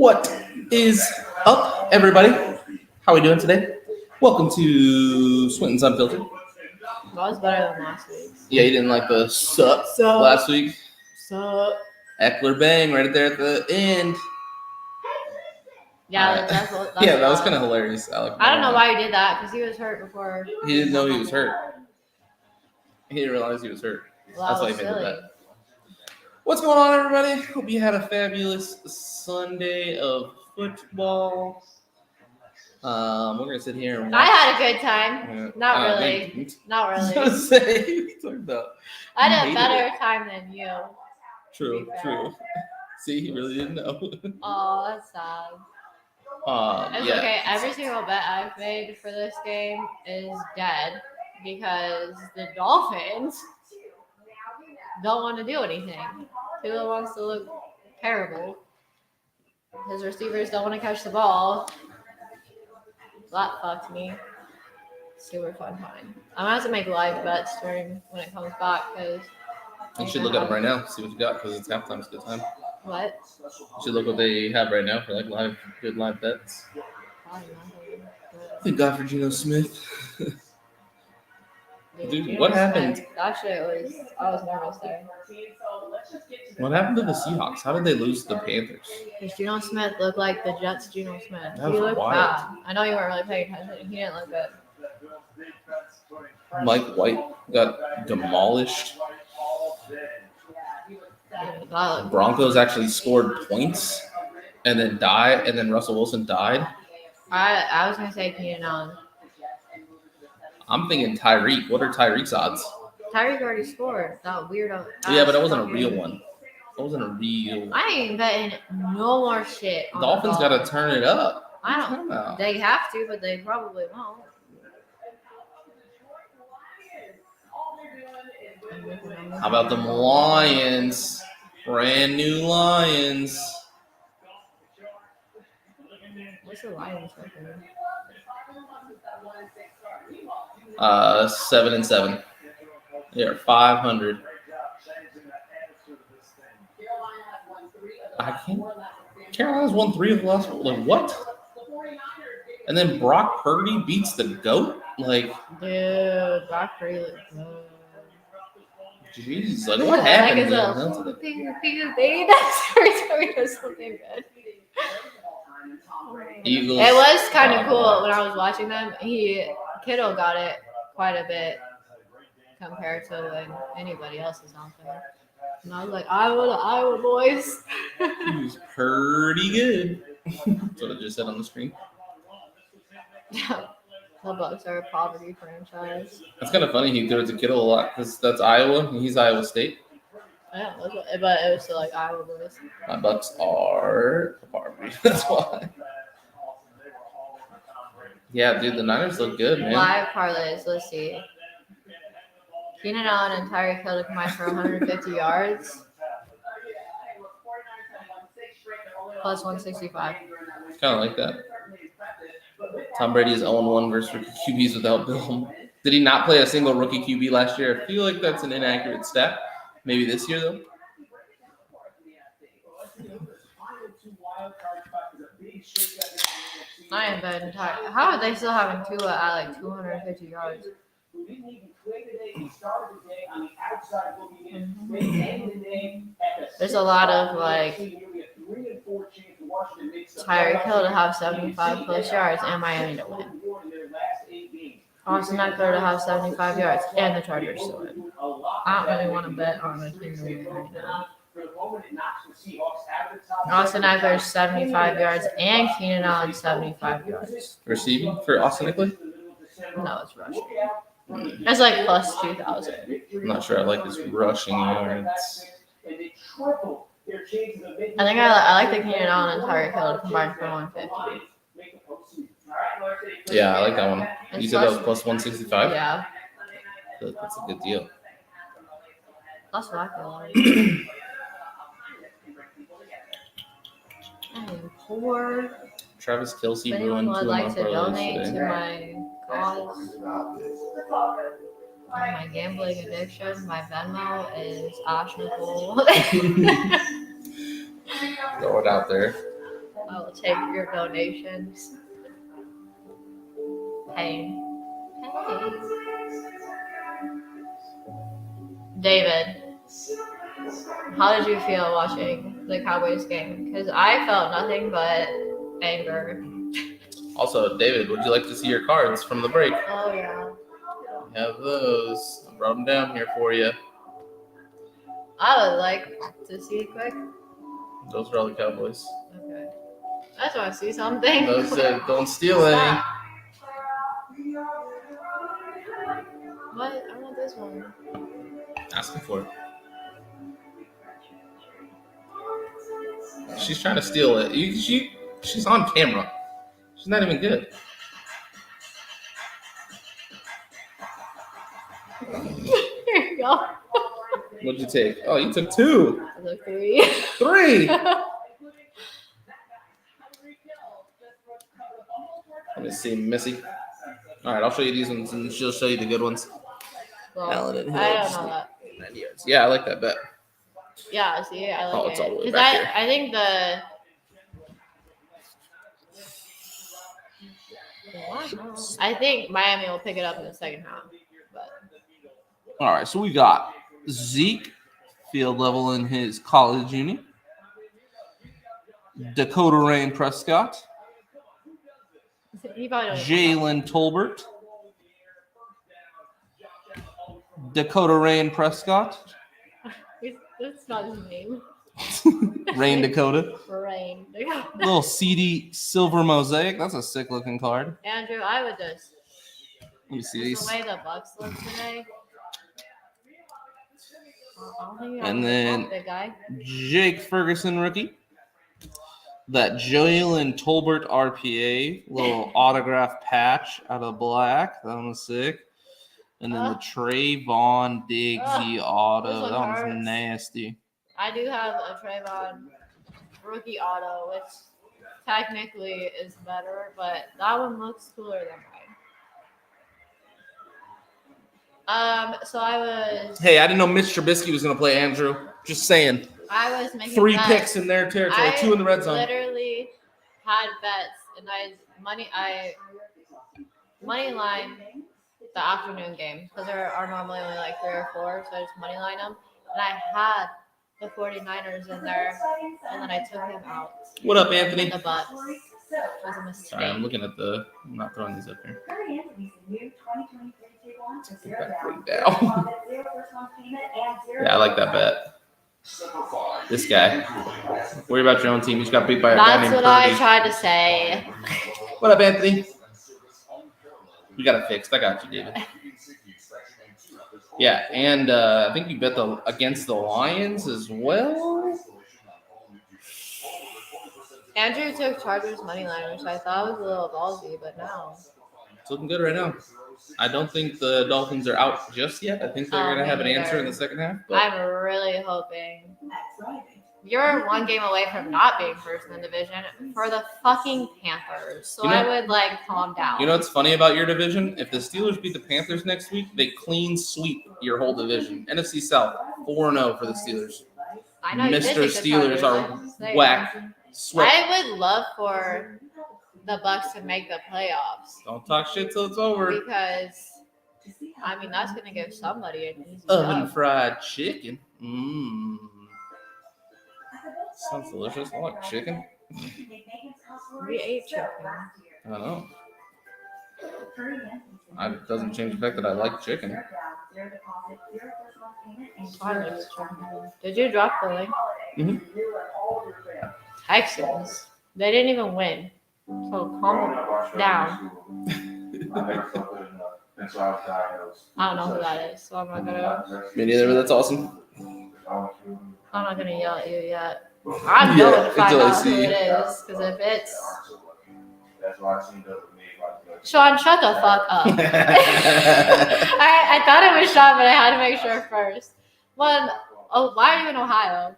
What is up, everybody? How are we doing today? Welcome to Swinton's Unfiltered. That was better than last week's. Yeah, you didn't like the sup last week? Sup. Eckler bang right there at the end. Yeah, that's that was kind of hilarious, Alec. I don't know why he did that because he was hurt before. He didn't know he was hurt. He didn't realize he was hurt. Well, That's why he made that. What's going on, everybody? Hope you had a fabulous Sunday of football. We're gonna sit here and watch. I had a good time. Not really. Not really. I was gonna say, what are you talking about? I had a better time than you. True. See, he really didn't know. Oh, that's sad. It's okay. Every single bet I've made for this game is dead because the Dolphins don't want to do anything. Tua wants to look terrible. His receivers don't want to catch the ball. That fucked me. Super fun time. I'm gonna have to make live bets when it comes back because you should look at them right now, see what you got, because it's halftime. It's a good time. What? You should look what they have right now for like good live bets. Thank God for Geno Smith. Dude, what happened? Actually, I was nervous there. What happened to the Seahawks? How did they lose to the Panthers? Because Geno Smith looked like the Jets' Geno Smith. That He looked wild. bad. I know you weren't really paying attention. He didn't look good. Mike White got demolished. Broncos actually scored points and then died, and then Russell Wilson died. I was going to say Keenan Allen. I'm thinking Tyreek. What are Tyreek's odds? Tyreek already scored. That weirdo. Yeah, but that wasn't a real one. That wasn't a real. I ain't betting no more shit. Dolphins got to turn it up. I don't know. They have to, but they probably won't. How about them Lions? Brand new Lions. What's the Lions record? 7-7. They're 500. I can't. Carolina's won 3 of the last. Like what? And then Brock Purdy beats the GOAT. Like, dude, Brock Purdy looks good. Jeez, like what happened? That's every time he does something good. Eagles. It was kind of cool when I was watching them. Kittle got it quite a bit compared to when anybody else is out there. And I was like, Iowa boys. He was pretty good. That's what I just said on the screen. Yeah. The Bucs are a poverty franchise. That's kind of funny. He threw it to Kittle a lot because that's Iowa and he's Iowa State. Yeah, but it was still like Iowa boys. My Bucs are a poverty. That's why. Yeah, dude, the Niners look good, man. Live parlays. Let's see. Keenan Allen and Tyreek Hill to combine for 150 yards. Plus 165. Kind of like that. Tom Brady is 0-1 versus rookie QBs without Bill. Did he not play a single rookie QB last year? I feel like that's an inaccurate stat. Maybe this year, though. I am betting Tyreek. How are they still having Tua at like 250 yards? There's a lot of like Tyreek Hill to have 75 plus yards and Miami to win. Austin Eckler to have 75 yards and the Chargers to win. I don't really want to bet on a team to win right now. Austin Eckler 75 yards and Keenan Allen 75 yards. Receiving for Austin Eckler? No, it's rushing. It's like plus 2,000. I'm not sure I like his rushing yards. I think I like the Keenan Allen and Tyreek Hill to combine for 150. Yeah, I like that one. You said that was plus 165? Yeah. That's a good deal. That's what I feel like. I am poor. Travis Kelce if anyone ruined would 2 like of to my donate parlays to today. my cause, my gambling addiction, my Venmo is Ash Nicole. Throw it out there. I will take your donations. Hey. David, how did you feel watching the Cowboys game? Because I felt nothing but anger. Also, David, would you like to see your cards from the break? Oh, yeah. We have those. I brought them down here for you. I would like to see it quick. Those are all the Cowboys. Okay. I just want to see something. Those said, don't steal any. What? I want this one. Ask him for it. She's trying to steal it. She's on camera. She's not even good. Here you go. What'd you take? Oh, you took 2. I took 3. 3. Let me see, Missy. All right, I'll show you these ones, and she'll show you the good ones. Well, Allen and I Hibbs. don't know that. 90 yards. Yeah, I like that bet. Yeah, see, I like Oh, it. it's all the way 'Cause back here. I think I think Miami will pick it up in the second half. But All right, so we got Zeke, field level in his college uni. Dakota Rain Prescott. he probably don't Jalen Tolbert. Dakota Rain Prescott. That's not his name. Rain Dakota. Rain. Little CD Silver Mosaic. That's a sick looking card. Andrew, I would just. Let me see The these. way the Bucks look today. I don't think And then big guy. Jake Ferguson rookie. That Jalen Tolbert RPA, little autograph patch out of black. That one was sick. And then the Trayvon Diggsy auto. one That one's hurts. nasty. I do have a Trayvon rookie auto, which technically is better, but that one looks cooler than mine. So I was. Hey, I didn't know Mitch Trubisky was going to play, Andrew. Just saying. I was making 3 bets. picks in their territory, 2 in the red zone. I literally had bets, and I money line the afternoon game because there are normally only like 3 or 4, so I just money line them, and I had the 49ers in there, and then I took him out. What up, Anthony? The Bucks. It was a mistake. Sorry, I'm looking at I'm not throwing these up here. Down. Yeah, I like that bet. This guy. Worry about your own team. He's got beat by a guy That's named what I Purdy. tried to say. What up, Anthony? We got it fixed. I got you, David. Yeah, and I think you bet against the Lions as well. Andrew took Chargers money line, which I thought was a little ballsy, but no. It's looking good right now. I don't think the Dolphins are out just yet. I think they're going to have an answer in the second half. But I'm really hoping. You're one game away from not being first in the division for the fucking Panthers. So I would calm down. You know what's funny about your division? If the Steelers beat the Panthers next week, they clean sweep your whole division. NFC South, 4-0 for the Steelers. I know Mr. Steelers are whack. Sweat. I would love for the Bucks to make the playoffs. Don't talk shit till it's over. Because, I mean, that's going to give somebody an easy Oven fried chicken. Sounds delicious. I like chicken. We ate chicken. I know. It doesn't change the fact that I like chicken. Did you drop the link? Mm-hmm. Texans. They didn't even win. So calm down. I don't know who that is, so I'm not gonna. Me neither, but that's awesome. I'm not gonna yell at you yet. I'm going to find out who it is, because if it's Sean, shut the fuck up. I thought it was Sean, but I had to make sure first. Why are you in Ohio?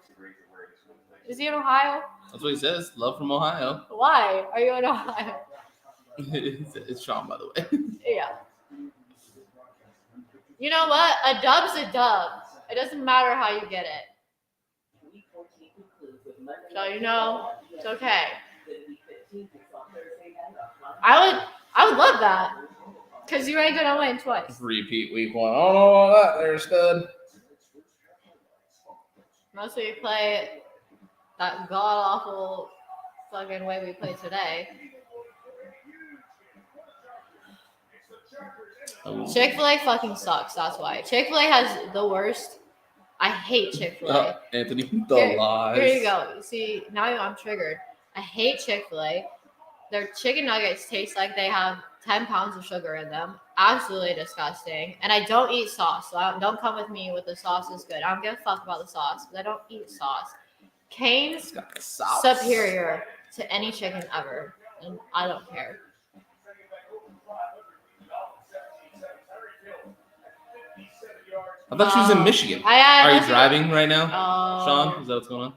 Is he in Ohio? That's what he says. Love from Ohio. Why are you in Ohio? It's Sean, by the way. Yeah. You know what? A dub's a dub. It doesn't matter how you get it. So you know, it's okay. I would love that. Because you ain't gonna win twice. Repeat week 1. I don't know about that there, stud. Mostly we play that god-awful fucking way we play today. Chick-fil-A fucking sucks, that's why. Chick-fil-A has the worst. I hate Chick-fil-A. Anthony, the lies. Here you go. See, now I'm triggered. I hate Chick-fil-A. Their chicken nuggets taste like they have 10 pounds of sugar in them. Absolutely disgusting. And I don't eat sauce, so don't come with me with the sauce is good. I don't give a fuck about the sauce, but I don't eat sauce. Cane's superior to any chicken ever, and I don't care. I thought she was in Michigan. Are you driving right now, Sean? Is that what's going on?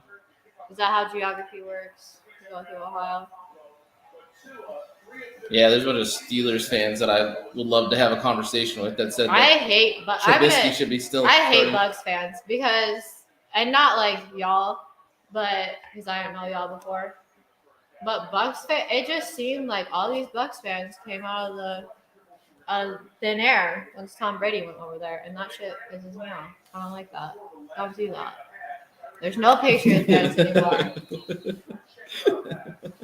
Is that how geography works? Going through Ohio? Yeah, there's a bunch of Steelers fans that I would love to have a conversation with that said that I hate Trubisky should be still. I hate Bucks fans because, and not like y'all, but because I didn't know y'all before. But Bucks fans, it just seemed like all these Bucks fans came out of the thin air once Tom Brady went over there, and that shit pisses me off. I don't like that. Don't do that. There's no Patriot fans anymore.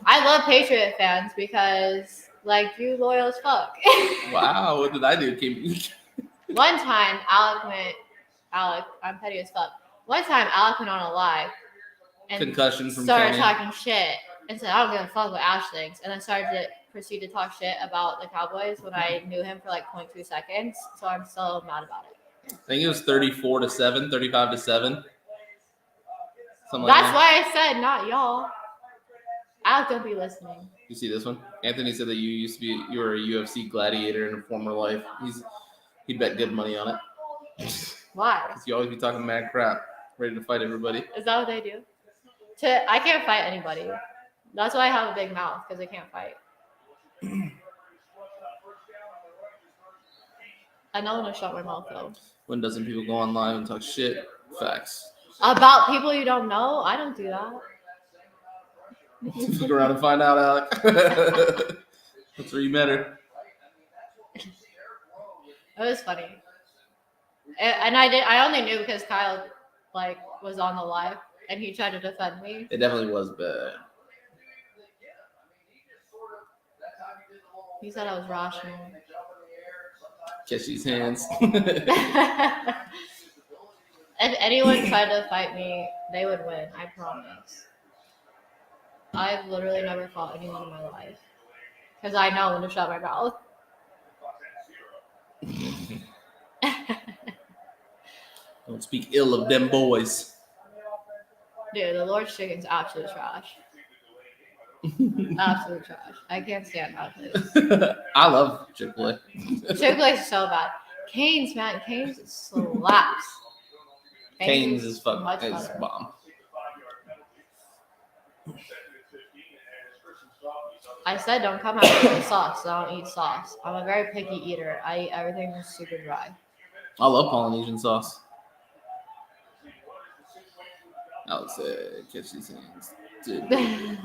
I love Patriot fans because, like, you loyal as fuck. Wow, what did I do? One time, Alec, I'm petty as fuck. One time, Alec went on a live and concussion from started talking shit and said, I don't give a fuck what Ash thinks. And then started to proceed to talk shit about the Cowboys when I knew him for like 0.2 seconds. So I'm still mad about it. I think it was 34-7, 35-7. That's why I said not y'all. Alec don't be listening. You see this one? Anthony said that you were a UFC gladiator in a former life. He'd bet good money on it. Why? Because you always be talking mad crap, ready to fight everybody. Is that what they do? I can't fight anybody. That's why I have a big mouth, because I can't fight. I know when to shut my mouth though. When doesn't people go online and talk shit? Facts. About people you don't know? I don't do that. Look around and find out, Alec. That's where you met her. It was funny. And I only knew because Kyle was on the live and he tried to defend me. It definitely was bad. He said I was rational. Kiss these hands. If anyone tried to fight me, they would win. I promise. I've literally never fought anyone in my life. Because I know when to shut my mouth. Don't speak ill of them boys. Dude, the Lord's Chicken's absolute trash. Absolute trash. I can't stand that place. I love Chick-fil-A. Chick-fil-A is so bad. Cane's, man. Cane's slaps. Cane's is fucking is bomb. I said don't come after the sauce. I don't eat sauce. I'm a very picky eater. I eat everything super dry. I love Polynesian sauce. Alex said, catch these hands. Stupid.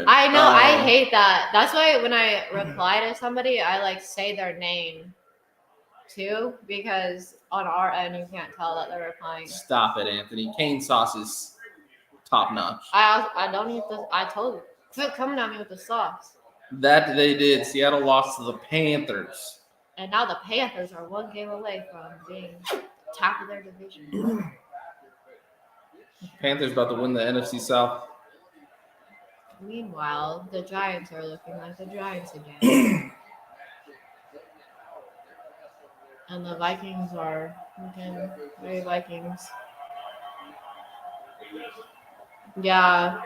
I know. I hate that. That's why when I reply to somebody, I say their name too, because on our end you can't tell that they're replying. Stop it, Anthony. Cane sauce is top notch. I don't eat this. I told you. Quit coming at me with the sauce. That they did. Seattle lost to the Panthers. And now the Panthers are one game away from being top of their division. Panthers about to win the NFC South. Meanwhile, the Giants are looking like the Giants again. And the Vikings are looking very Vikings. Yeah.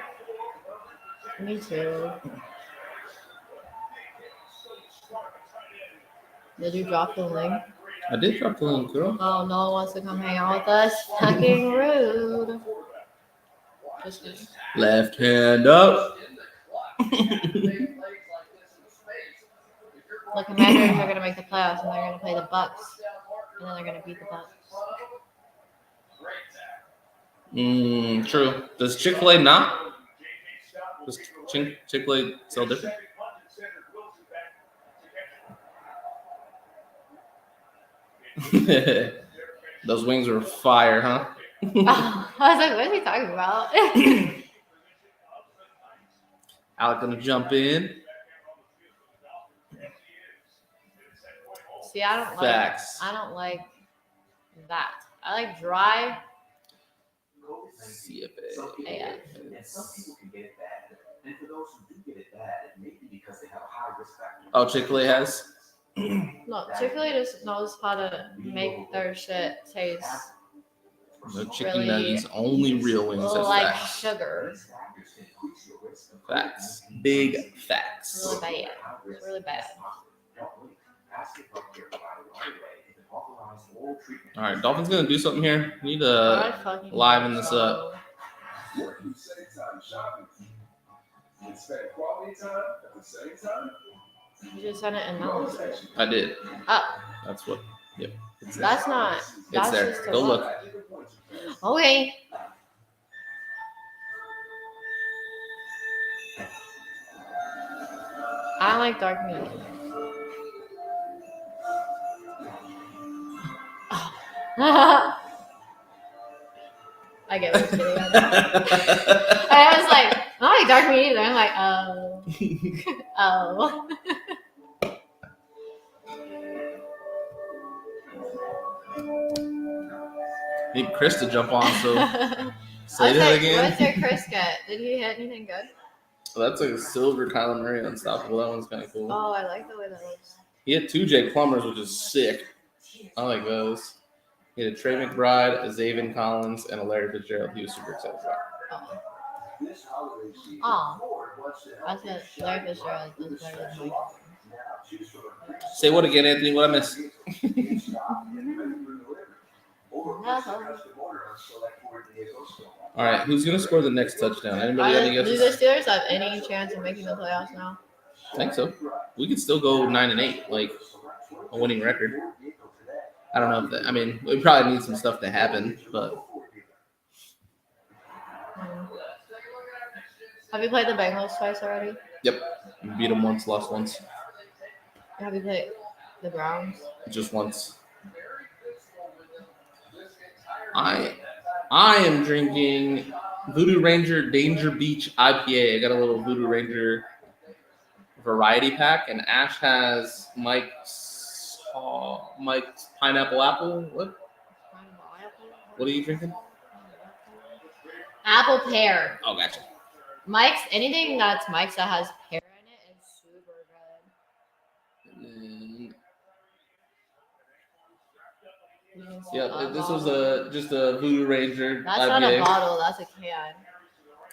Me too. Did you drop the link? I did drop the link, girl. Oh, no one wants to come hang out with us? Fucking rude. Just kidding. Left hand up. The Commanders are going to make the playoffs, and they're going to play the Bucks, and then they're going to beat the Bucks. True. Does Chick-fil-A not? Does Chick-fil-A sell different? Those wings were fire, huh? I was like, what is he talking about? Alec gonna jump in. See, I don't like that. I like dry. Yeah. Oh, Chick-fil-A has? No, Chick-fil-A just knows how to make their shit taste. No chicken really nuggets, only real wings. That's like facts. sugar. Facts. Big facts. Really bad. All right, Dolphins gonna do something here. Need to liven this up. You just sent it in now. I did. Oh. That's what. Yep. That's not. It's there. Go look. Okay. I like dark meat. I get what you're getting at. I was like, I don't like dark meat either. I'm like, oh. Need Chris to jump on, so say that again. What did Chris get? Did he hit anything good? Well, that's like a silver Kyler Murray unstoppable. That one's kind of cool. Oh, I like the way that looks. He had 2 Jake Plumbers, which is sick. I like those. He had a Trey McBride, a Zaven Collins, and a Larry Fitzgerald. He was super excited about. Oh. I said Larry Fitzgerald is better than Mike. Say what again, Anthony? What I missed? All right, who's going to score the next touchdown? Anybody got any guesses? Do the Steelers have any chance of making the playoffs now? I think so. We could still go 9-8, like a winning record. I don't know if that. I mean, we probably need some stuff to happen, but. Have you played the Bengals twice already? Yep. Beat them once, lost once. Have you played the Browns? Just once. I am drinking Voodoo Ranger Danger Beach IPA. I got a little Voodoo Ranger variety pack, and Ash has Mike's pineapple apple. What? What are you drinking? Apple pear. Oh, gotcha. Mike's, anything that's Mike's that has pear in it is super good. Yeah, this was just a Voodoo Ranger. That's IPA. Not a bottle, that's a can.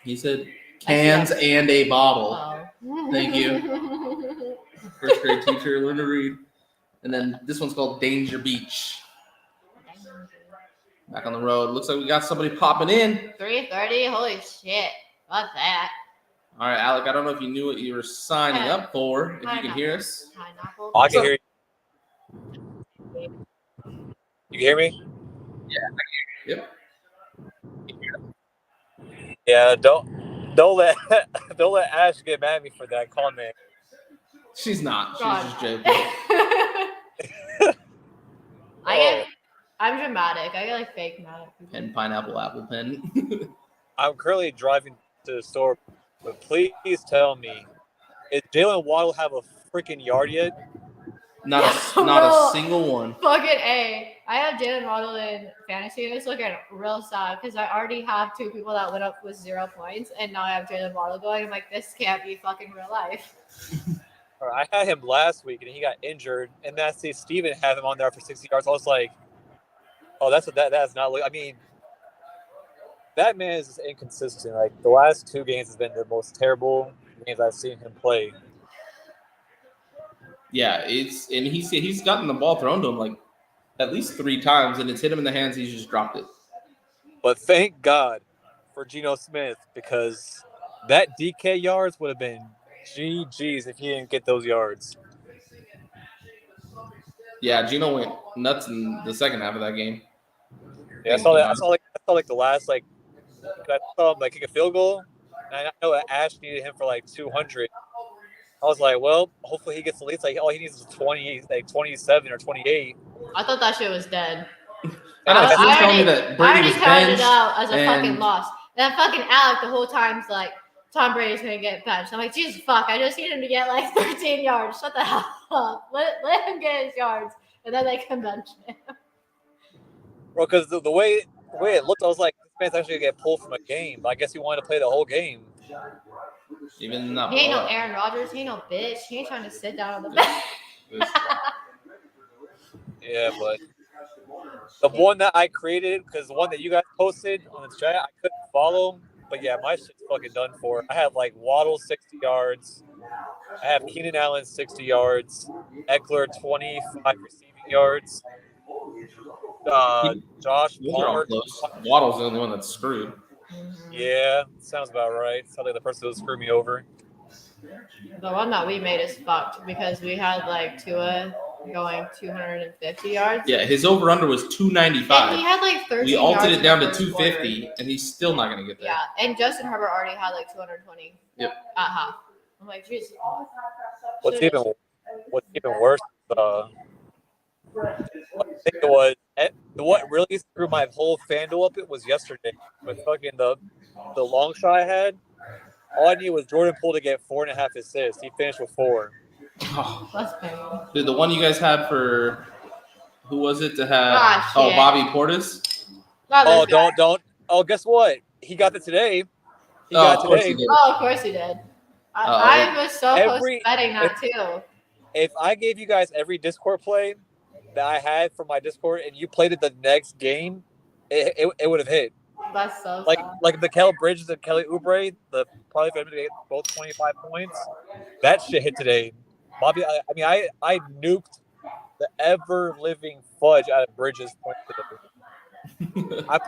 He said cans and a bottle. Oh. Thank you. First grade teacher, learn to read. And then this one's called Danger Beach. Back on the road. Looks like we got somebody popping in. 3:30. Holy shit. What's that? All right, Alec, I don't know if you knew what you were signing up for. If you can hear us. Oh, I can hear you. You can hear me? Yeah, I can hear you. Yep. Yeah, don't let Ash get mad at me for that comment. She's not. God. She's just joking. I'm dramatic. I get like fake mad. And pineapple apple pen. I'm currently driving to the store, but please tell me, did Jalen Waddle have a freaking yard yet? Not a single one. Fucking A. I have Jalen Waddle in fantasy, and it's looking real sad because I already have 2 people that went up with 0 points, and now I have Jalen Waddle going. I'm like, this can't be fucking real life. I had him last week, and he got injured, and then I see Steven have him on there for 60 yards. I was like, oh, that's not. I mean, that man is inconsistent. Like, the last 2 games has been the most terrible games I've seen him play. Yeah, he's gotten the ball thrown to him like at least 3 times, and it's hit him in the hands. He's just dropped it. But thank God for Geno Smith, because that DK yards would have been GG's if he didn't get those yards. Yeah, Geno went nuts in the second half of that game. Yeah, I saw like the last I saw him like kick a field goal, and I know Ash needed him for like 200. I was like, well, hopefully he gets at least like all he needs is 27 or 28. I thought that shit was dead. I she was telling me that Brady I was already counted it benched out as a and fucking loss. And then fucking Alec the whole time's like, Tom Brady's gonna get benched. I'm like, Jesus fuck, I just need him to get like 13 yards. Shut the hell up. Let him get his yards. And then they can bench him. Bro, because the way it looked, I was like, this man's actually gonna get pulled from a game. But I guess he wanted to play the whole game. even not He ain't no Aaron Rodgers. He ain't no bitch. He ain't trying to sit down on the bench. Yeah, but the one that I created, because the one that you guys posted on the chat, I couldn't follow. But yeah, my shit's fucking done for. I have like Waddle 60 yards. I have Keenan Allen 60 yards. Eckler 25 receiving yards. Josh Palmer. Waddle's the only one that's screwed. Yeah, sounds about right. Sounds like the person who screwed me over. The one that we made is fucked because we had like Tua going 250 yards. Yeah, his over-under was 295. And he had like 13 We altered yards it down to in the first 250, quarter. and he's still not going to get there. Yeah, and Justin Herbert already had like 220. Yep. At half. I'm like, Jesus. What's even worse, I think it was what really screwed my whole FanDuel up. It was yesterday with fucking the long shot I had. All I needed was Jordan Poole to get 4.5 assists. He finished with 4. Oh. That's pain. Dude, the one you guys had for who was it to have? Shit. Bobby Portis. Oh, don't. Oh, guess what? He got it today. He got it today. Oh, of course he did. I was so close to betting that too. If I gave you guys every Discord play that I had for my Discord and you played it the next game, it would have hit. That's so like Mikael Bridges and Kelly Oubre, probably for him to get both 25 points. That shit hit today. Bobby, I nuked the ever living fudge out of Bridges' points today. I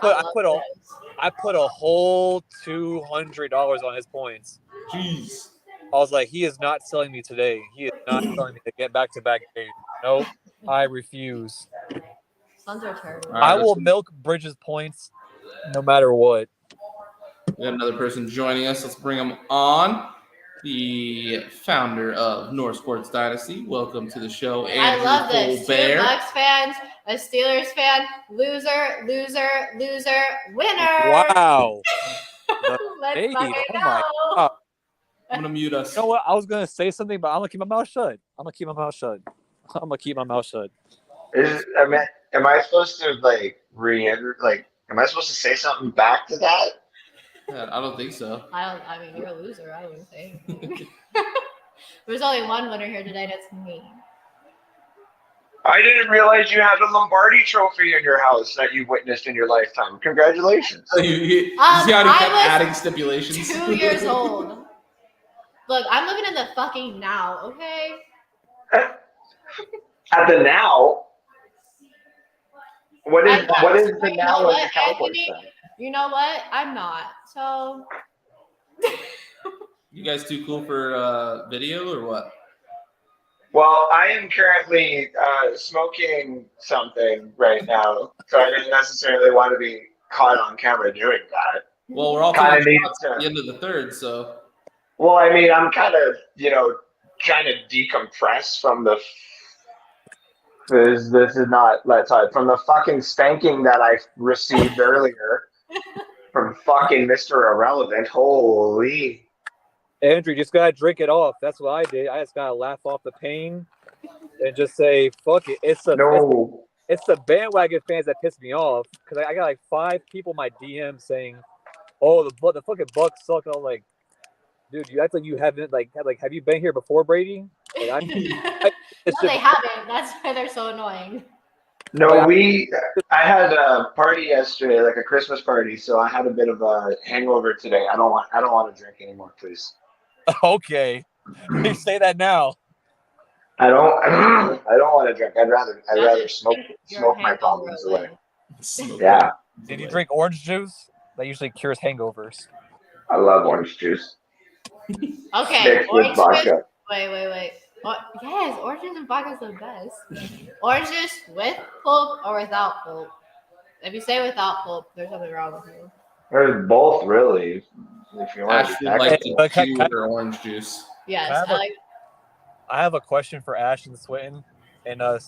put a whole $200 on his points. Jeez. I was like, he is not selling me today. He is not selling me to get back-to-back games. Nope, I refuse. Suns are terrible. Right, I will milk Bridges' points no matter what. We got another person joining us. Let's bring him on. The founder of North Sports Dynasty. Welcome to the show, Andrew I love this. Colbert. 2 Bucks fans, a Steelers fan, loser, winner. Wow. Let's Baby, fucking oh my go. God. I'm going to mute us. You know what? I was going to say something, but I'm going to keep my mouth shut. Am I supposed to am I supposed to say something back to that? I don't think so. I mean, you're a loser. I wouldn't say anything. There's only one winner here today. That's me. I didn't realize you had a Lombardi trophy in your house that you witnessed in your lifetime. Congratulations. You see how he kept adding stipulations? 2 years old. Look, I'm living in the fucking now, okay? At the now? What is the now as a Cowboys fan? You know what? I'm not. So. You guys too cool for video or what? Well, I am currently smoking something right now, so I didn't necessarily want to be caught on camera doing that. Well, we're all at the end of the third, so. Well, I mean, I'm kind of, trying to decompress from this is not, from the fucking spanking that I received earlier from fucking Mr. Irrelevant. Holy. Andrew, you just got to drink it off. That's what I did. I just got to laugh off the pain and just say, fuck it. It's the bandwagon fans that piss me off because I got like 5 people in my DM saying, oh, the fucking Bucks suck. And I'm like, dude, you act like you haven't have you been here before, Brady? Like, No, they haven't. That's why they're so annoying. No, I had a party yesterday, like a Christmas party, so I had a bit of a hangover today. I don't want to drink anymore, please. Okay, you say that now. I don't want to drink. I'd rather smoke my problems away. Yeah. Did you drink orange juice? That usually cures hangovers. I love orange juice. Okay, mixed with vodka. Wait. Yes, orange juice and vodka is the best. Orange juice with pulp or without pulp? If you say without pulp, there's something wrong with you. There's both, really. If you want Ashton likes orange juice. Yes, I like. I have a question for Ash and Swinton, and I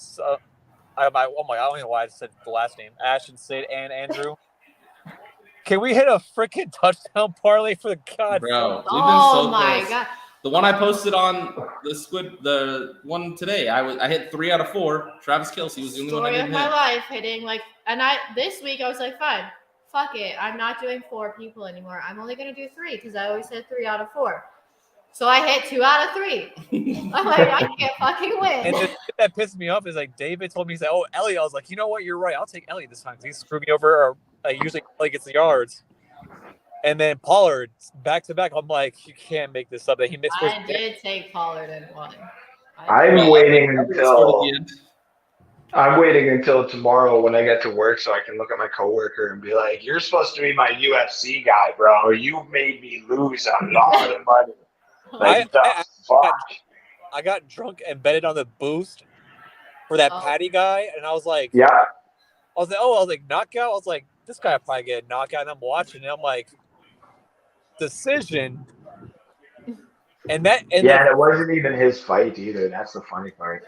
don't know why I said the last name. Ash and Sid and Andrew. Can we hit a freaking touchdown parlay for the God? Bro, we've been Oh so my close. god. The one I posted on the one today, I hit 3 out of 4. Travis Kelce was the only one I Story didn't of my hit. life hitting this week I was like, fine, fuck it. I'm not doing 4 people anymore. I'm only gonna do 3 because I always hit 3 out of 4. So I hit 2 out of 3. I'm like, I can't fucking win. And that pissed me off is like David told me, he's like, oh, Elliot. I was like, you know what? You're right. I'll take Elliot this time because he screwed me over. Or usually Elliot gets the yards. And then Pollard back to back. I'm like, you can't make this up. That he missed. I did take Pollard and won. I'm waiting until tomorrow when I get to work so I can look at my coworker and be like, "You're supposed to be my UFC guy, bro. You made me lose a lot of money." Like, I got drunk and betted on the boost for that Patty guy, and I was like, yeah. I was like, knockout. I was like, this guy will probably get a knockout, and I'm watching it. I'm like, decision. And it wasn't even his fight either. That's the funny part.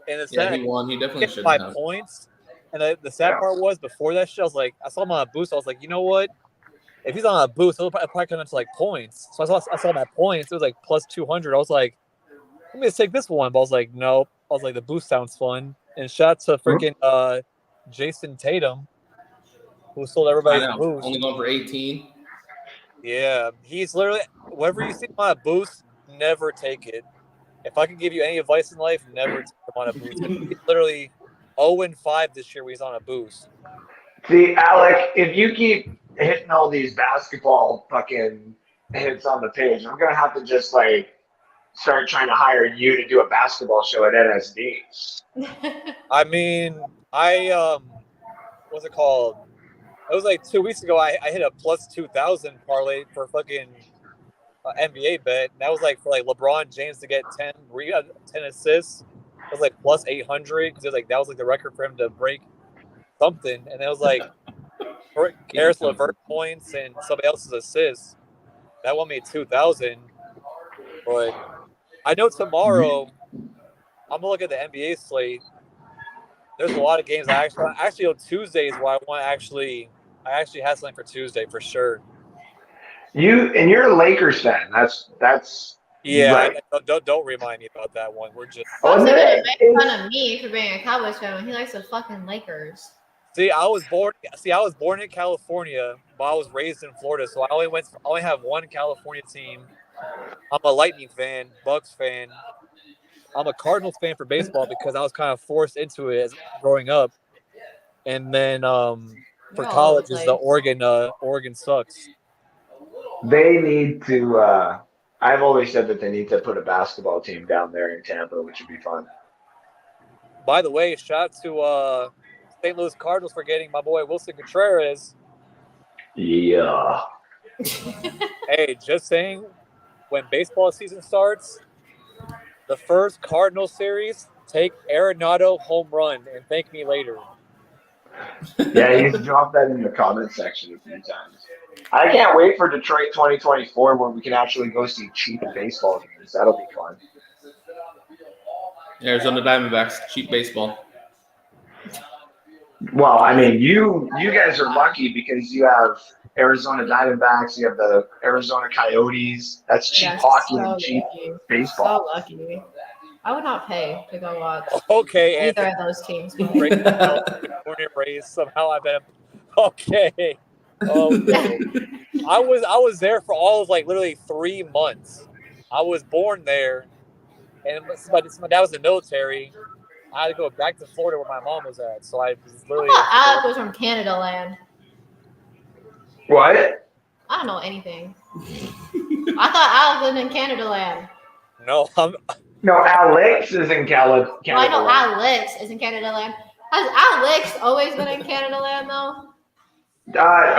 And he won. He definitely should have. Points. And the sad part was before that shit, I was like, I saw him on a boost. I was like, you know what? If he's on a boost, he'll probably come into like points. So I saw him at points. It was like plus 200. I was like, let me just take this one. But I was like, nope. I was like, the boost sounds fun. And shout out to freaking Jason Tatum, who sold everybody the boost. Only going for 18. Yeah, he's literally wherever you see him on a boost, never take it. If I can give you any advice in life, never take him on a boost. He's literally 0-5 this year when he's on a boost. See, Alec, if you keep hitting all these basketball fucking hits on the page, I'm gonna have to just like start trying to hire you to do a basketball show at NSD. I mean, what's it called? It was like 2 weeks ago. I hit a plus 2,000 parlay for fucking NBA bet. And that was like for like LeBron James to get 10 assists. It was like plus 800 because like that was like the record for him to break something. And it was like Karis LeVert points and somebody else's assists. That one made 2,000. But I know tomorrow I'm gonna look at the NBA slate. There's a lot of games. Actually on Tuesday is why I actually had something for Tuesday for sure. You're a Lakers fan. That's yeah. Right. Don't remind me about that one. We're just. Gonna make fun of me for being a Cowboys fan when he likes the fucking Lakers. See, I was born in California, but I was raised in Florida, so I only have one California team. I'm a Lightning fan, Bucks fan. I'm a Cardinals fan for baseball because I was kind of forced into it as growing up, and then for college is the Oregon sucks. They need to. I've always said that they need to put a basketball team down there in Tampa, which would be fun. By the way, shout out to St. Louis Cardinals for getting my boy Wilson Contreras. Yeah. Hey, just saying, when baseball season starts, the first Cardinals series, take Arenado home run and thank me later. Yeah, he's dropped that in the comment section a few times. I can't wait for Detroit 2024 where we can actually go see cheap baseball games. That'll be fun. Arizona Diamondbacks, cheap baseball. Well, I mean, you guys are lucky because you have Arizona Diamondbacks, you have the Arizona Coyotes. That's cheap hockey and cheap baseball. So lucky. I would not pay to go watch either of those teams. California Rays, somehow I bet. Okay. I was there for all of like literally 3 months. I was born there, and my dad was in the military. I had to go back to Florida where my mom was at, so I was literally. Alec was from Canada land. What? I don't know anything. I thought Alec lived in Canada land. No, No, Alex is in Canada. Well, I know Alex is in Canada land. Has Alex always been in Canada land though?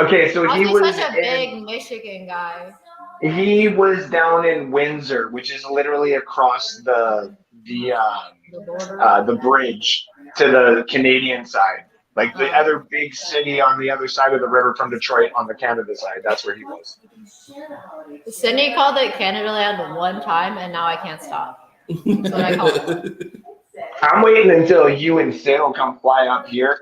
Okay, so he was such a big Michigan guy. He was down in Windsor, which is literally across the bridge to the Canadian side. Like the other big city on the other side of the river from Detroit on the Canada side. That's where he was. Sydney called it Canadaland one time, and now I can't stop. That's what I call it. I'm waiting until you and Sid will come fly up here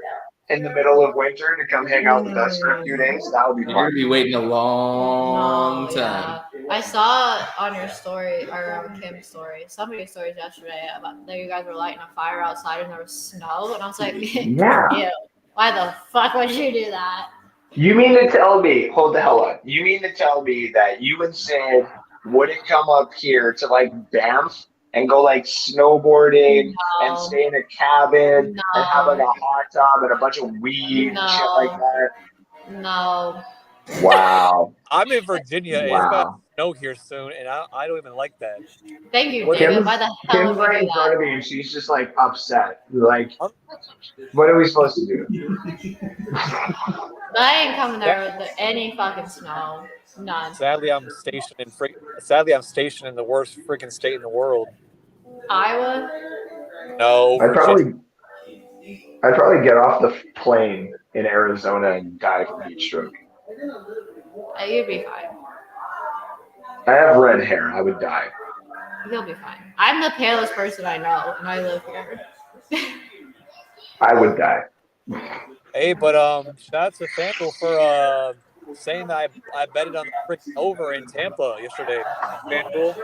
in the middle of winter to come hang out with us for a few days. That would be You're fun. gonna be waiting a long time. Yeah. I saw on your story, or on Kim's story, somebody's stories yesterday about that you guys were lighting a fire outside and there was snow, and I was like, Yeah. ew, why the fuck would you do that? You mean to tell me, hold the hell up. You mean to tell me that you and Sid wouldn't come up here to like Banff and go like snowboarding and stay in a cabin and have like a hot tub and a bunch of weed and shit like that? No. Wow. I'm in Virginia. And it's Wow. about to snow here soon, and I don't even like that. Thank you, David. Why the hell Kim's would we right do in front of that? me and she's just like upset. Like, what are we supposed to do? But I ain't coming there with any fucking snow. None. Sadly, I'm stationed in the worst freaking state in the world. Iowa? No, I'd probably get off the plane in Arizona and die from heat stroke. You'd be fine. I have red hair. I would die. You'll be fine. I'm the palest person I know, and I live here. I would die. Hey, but shout out to FanDuel for saying that I betted on the freaking over in Tampa yesterday. FanDuel,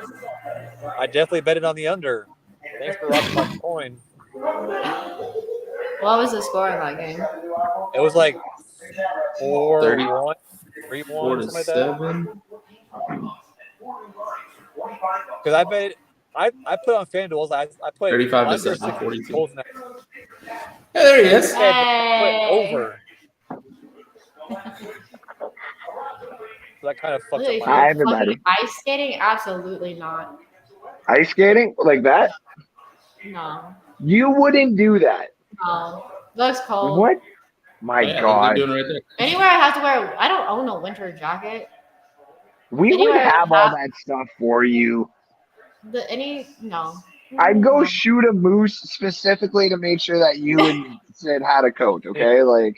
I definitely betted on the under. Thanks for rocking my coin. What was the score in that game? It was like 30. 4-1, 3-1, something like that. Because I put on FanDuel. I put 35 to under 7, 42. goals in that. Hey, there he is. Hey. Put over. So that kind of fucked up my. Hi, everybody. Ice skating? Absolutely not. Ice skating like that? No. You wouldn't do that. No. Looks cold. What? My Yeah, God. they're doing it right there. Anywhere I have to wear, I don't own a winter jacket. We would Anywhere have I all have- that stuff for you. No. I'd go shoot a moose specifically to make sure that you and Sid had a coat, okay? Like,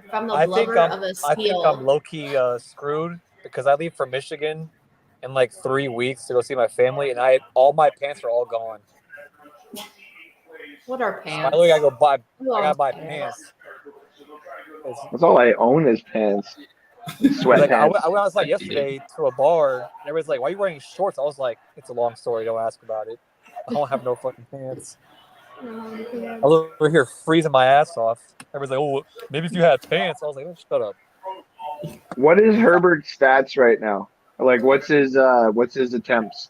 From the I think blubber of a seal. I'm low key screwed because I leave for Michigan in like 3 weeks to go see my family, and all my pants are all gone. What are I pants? literally gotta buy Pants. pants. that's all I own is pants. Like I Sweatpants. went outside yesterday to a bar, and everybody's like, "Why are you wearing shorts?" I was like, "It's a long story. Don't ask about it. I don't have no fucking pants." I was over here freezing my ass off. Everybody's like, "Oh, maybe if you had pants." I was like, "Oh, shut up." What is Herbert's stats right now? Like, what's his attempts?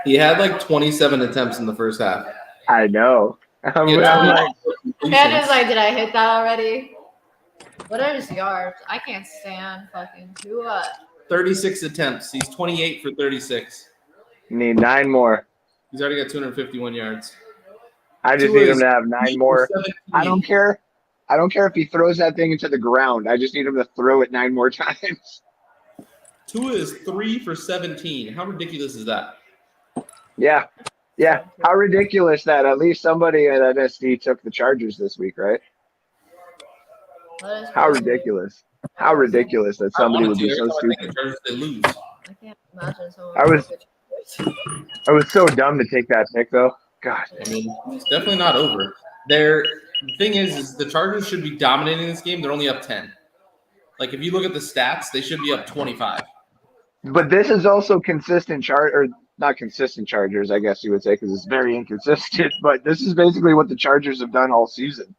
He had like 27 attempts in the first half. I know. I'm Yeah, like, Candace's like, did I hit that already? What are his yards? I can't stand fucking who 36 attempts. He's 28 for 36. need 9 more. He's already got 251 yards. I just Tua need him is to have 9 3 more. for 17. I don't care. I don't care if he throws that thing into the ground. I just need him to throw it 9 more times. Tua is 3 for 17. How ridiculous is that? Yeah. Yeah. How ridiculous that at least somebody at NSD took the Chargers this week, right? How ridiculous. How ridiculous that somebody would be so stupid. The Chargers, they lose. I can't imagine someone. I was so dumb to take that pick though. God. I mean, it's definitely not over. The thing is the Chargers should be dominating this game. They're only up 10. Like, if you look at the stats, they should be up 25. But this is also consistent or not consistent Chargers, I guess you would say, because it's very inconsistent. But this is basically what the Chargers have done all season.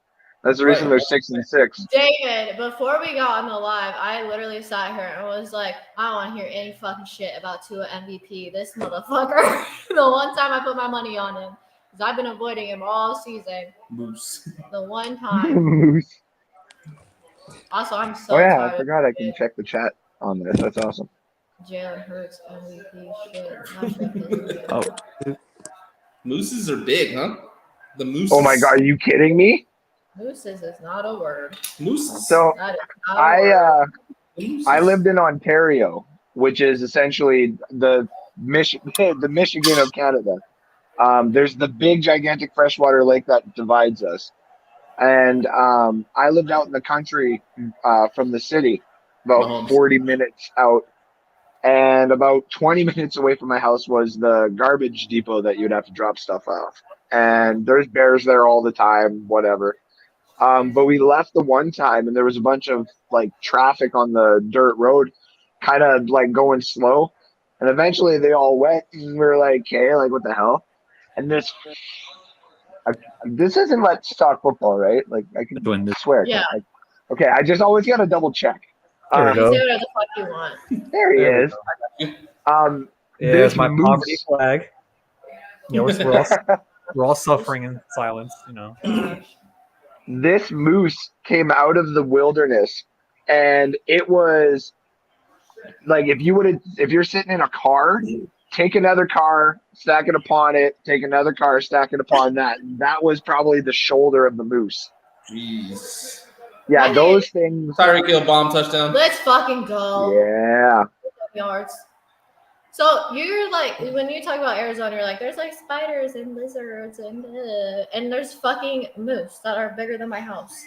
That's the reason they're 6-6. David, before we got on the live, I literally sat here and was like, I don't want to hear any fucking shit about Tua MVP. This motherfucker. The one time I put my money on him, because I've been avoiding him all season. Moose. The one time. Also, I'm so tired. I forgot I can check the chat on this. That's awesome. Jalen Hurts MVP shit. Oh. Mooses are big, huh? The mooses. Oh my God, are you kidding me? Mooses is not a word. Mooses. So That is not a word. I lived in Ontario, which is essentially the Michigan of Canada. There's the big, gigantic freshwater lake that divides us. And I lived out in the country from the city, about Mahomes. 40 minutes out. And about 20 minutes away from my house was the garbage depot that you'd have to drop stuff off. And there's bears there all the time, whatever. But we left the one time and there was a bunch of like traffic on the dirt road, kind of like going slow. And eventually they all went and we were like, hey, like what the hell? And this isn't Let's Talk Football, right? Like I can swear. Yeah. Okay, I just always got to double check. You can say whatever the fuck you want. There he is. There's my poverty flag. You know, we're all suffering in silence. You know. This moose came out of the wilderness, and it was like if you're sitting in a car, take another car, stack it upon it, take another car, stack it upon that. That was probably the shoulder of the moose. Jeez. Yeah, those things. Tyreek Hill bomb touchdown. Let's fucking go. Yeah. Yards. So you're like, when you talk about Arizona, you're like, there's like spiders and lizards and there's fucking moose that are bigger than my house.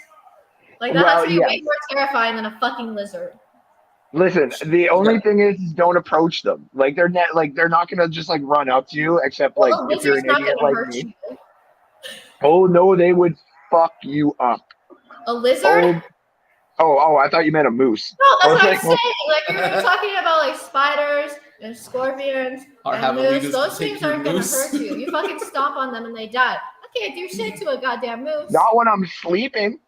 Like that has to be way more terrifying than a fucking lizard. Listen, the only thing is don't approach them. Like they're not gonna just like run up to you, except like if you're an idiot like me. Oh no, they would fuck you up. A lizard? Oh, I thought you meant a moose. No, that's what I'm saying. Like you're talking about like spiders and scorpions and moose. Those things aren't gonna hurt you. You fucking stomp on them and they die. I can't do shit to a goddamn moose. Not when I'm sleeping.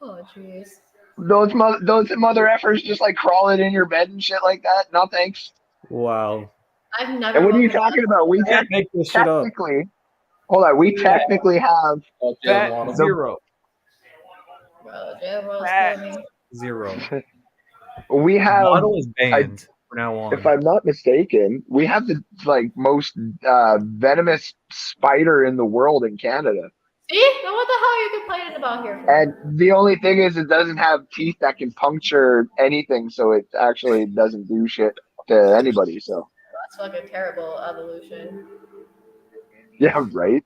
Oh jeez. Those mother effers just like crawling in your bed and shit like that. No thanks. Wow. I've never. And what are you talking about? We make this shit up. Hold on. We technically have zero. Bro, Zero. We have. Model is banned from now on. If I'm not mistaken, we have the like most venomous spider in the world in Canada. See? Then what the hell are you complaining about here? And the only thing is, it doesn't have teeth that can puncture anything, so it actually doesn't do shit to anybody. So that's fucking terrible evolution. Yeah, right.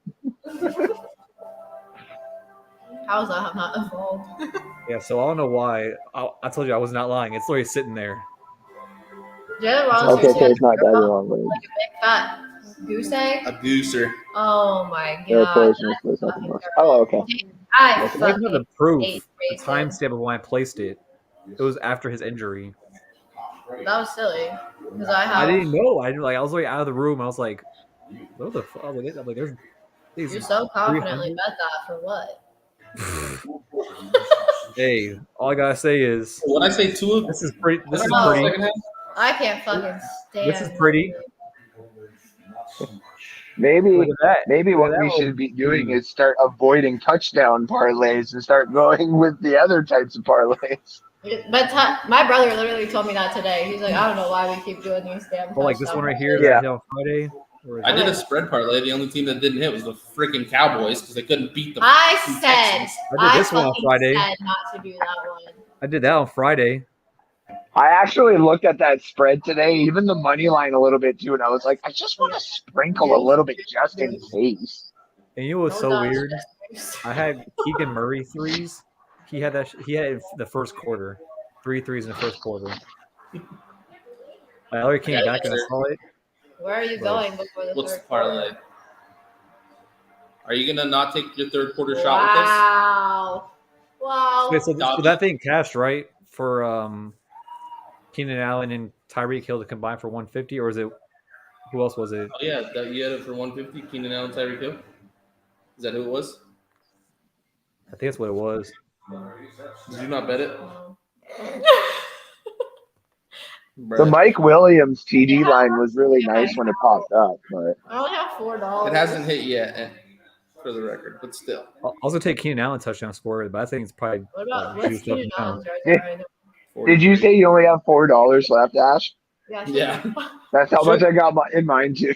How is that not evolved? Yeah, so I don't know why. I told you I was not lying. It's literally sitting there. Yeah, okay, so it's not that long. Like a big fat goose egg? A gooser. Oh my god. Oh, okay. I have the proof, the timestamp of when I placed it. It was after his injury. That was silly. Because I didn't know. I was like out of the room. I was like, what the fuck? I'm like, there's these. You're so confidently bet that for what? Hey, all I gotta say is when I say two, this is pretty. This is pretty. I can't fucking stand. This is pretty. Maybe what we should be doing is start avoiding touchdown parlays and start going with the other types of parlays. But my brother literally told me that today. He's like, I don't know why we keep doing these damn. Oh, like this one right here. Yeah. On Friday. I did a spread parlay. The only team that didn't hit was the freaking Cowboys because they couldn't beat the. I did this one on Friday. Said not to do that one. I did that on Friday. I actually looked at that spread today, even the money line a little bit too, and I was like, I just want to sprinkle a little bit just in case. And you know what's so weird? I had Keegan Murray threes. He had the first quarter, 3 threes in the first quarter. I already came back and I saw it. Where are you going before the What's third the parlay? quarter? Are you gonna not take your third quarter shot Wow. Okay, so that thing cashed right for Keenan Allen and Tyreek Hill to combine for 150, or is it who else was it? Oh yeah, you had it for 150. Keenan Allen, Tyreek Hill. Is that who it was? I think that's what it was. Did you not bet it? The Mike Williams TD line was really nice when it popped up, but I only have $4. It hasn't hit yet, for the record, but still. I'll also take Keenan Allen touchdown score, but I think it's probably. What about what's Keenan Allen's right now? Did you say you only have $4 left, Ash? Yeah. That's how much I got in mind too.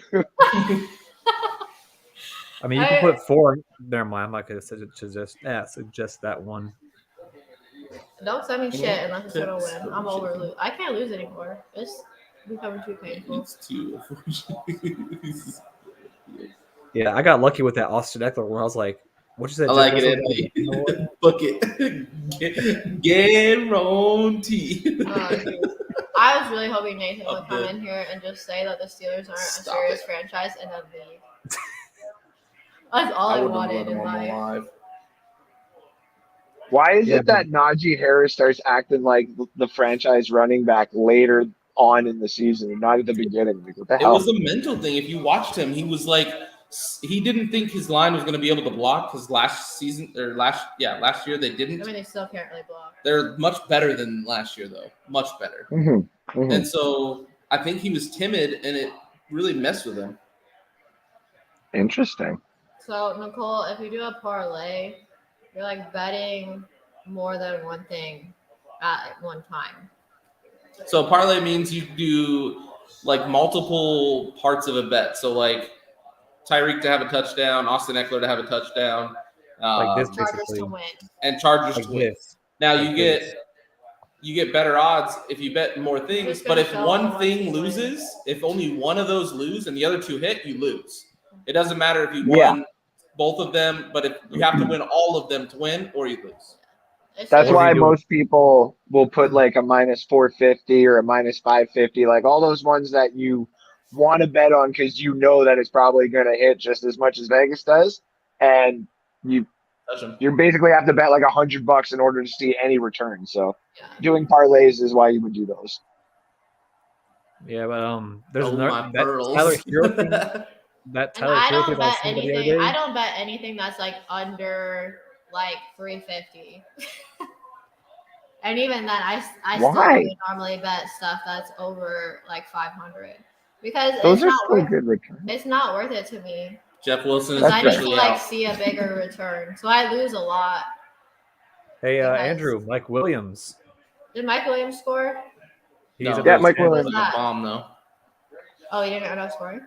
I mean, you can put 4. Never mind. I'm not going to suggest that one. Don't send me shit unless it's gonna win. I'm over lose. I can't lose anymore. It's becoming too painful. It's too. Yeah, I got lucky with that Austin Eckler where I was like, What you said? I like Jeff it, Wilson? Anthony. Book it. Guarantee. I was really hoping Nathan would come in here and just say that the Steelers aren't a serious franchise and then leave. That's all I wanted in life. Why is it that Najee Harris starts acting like the franchise running back later on in the season and not at the beginning? Like, what the hell? It was a mental thing. If you watched him, he was like, he didn't think his line was going to be able to block because last year they didn't. I mean, they still can't really block. They're much better than last year, though. Much better. Mm-hmm. Mm-hmm. And so I think he was timid, and it really messed with him. Interesting. So, Nicole, if you do a parlay, you're like betting more than one thing at one time. So parlay means you do like multiple parts of a bet. So like Tyreek to have a touchdown, Austin Eckler to have a touchdown, Like this, Chargers basically. to win. and Chargers Like to win. this. Now Like you this. get better odds if you bet more things. Who's But gonna if show one the thing ones who loses, if only one of those lose and the other two hit, you lose. It doesn't matter if you Yeah. won both of them, but if you have to win all of them to win, or you lose. That's Or why you do- most people will put like a minus 450 or a minus 550, like all those ones that you want to bet on because you know that it's probably going to hit just as much as Vegas does, and you basically have to bet like $100 in order to see any return. So doing parlays is why you would do those. Yeah, but there's Oh, another my that pearls. Tyler Hero thing. That And Tyler I Hero don't thing bet I seen the other anything. day. I don't bet anything that's like under like 350. And even then, I still Why? would normally bet stuff that's over like 500 because Those it's are not still worth. good returns. It's not worth it to me Jeff Wilson is because I need to officially like out. see a bigger return. So I lose a lot. Hey, Because- Andrew, Mike Williams. Did Mike Williams score? He's No, at Yeah, the Mike 10. Williams. Like a bomb though. Oh, he didn't end up scoring.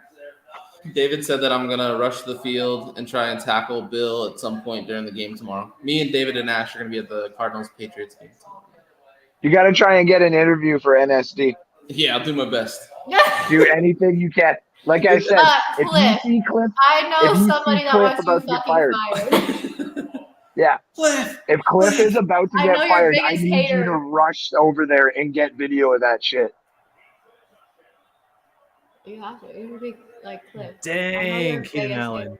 David said that I'm gonna rush the field and try and tackle Bill at some point during the game tomorrow. Me and David and Ash are gonna be at the Cardinals Patriots game tomorrow. You got to try and get an interview for NSD. Yeah, I'll do my best. Do anything you can. Like I said, if you Cliff. see Cliff, I know if you somebody see that Cliff wants you about to get fucking fired. fired. Yeah. Cliff. If Cliff is about to I get know your fired, I biggest need hater. you to rush over there and get video of that shit. You have to. You would be like Cliff. I know Dang, your Keenan biggest Allen.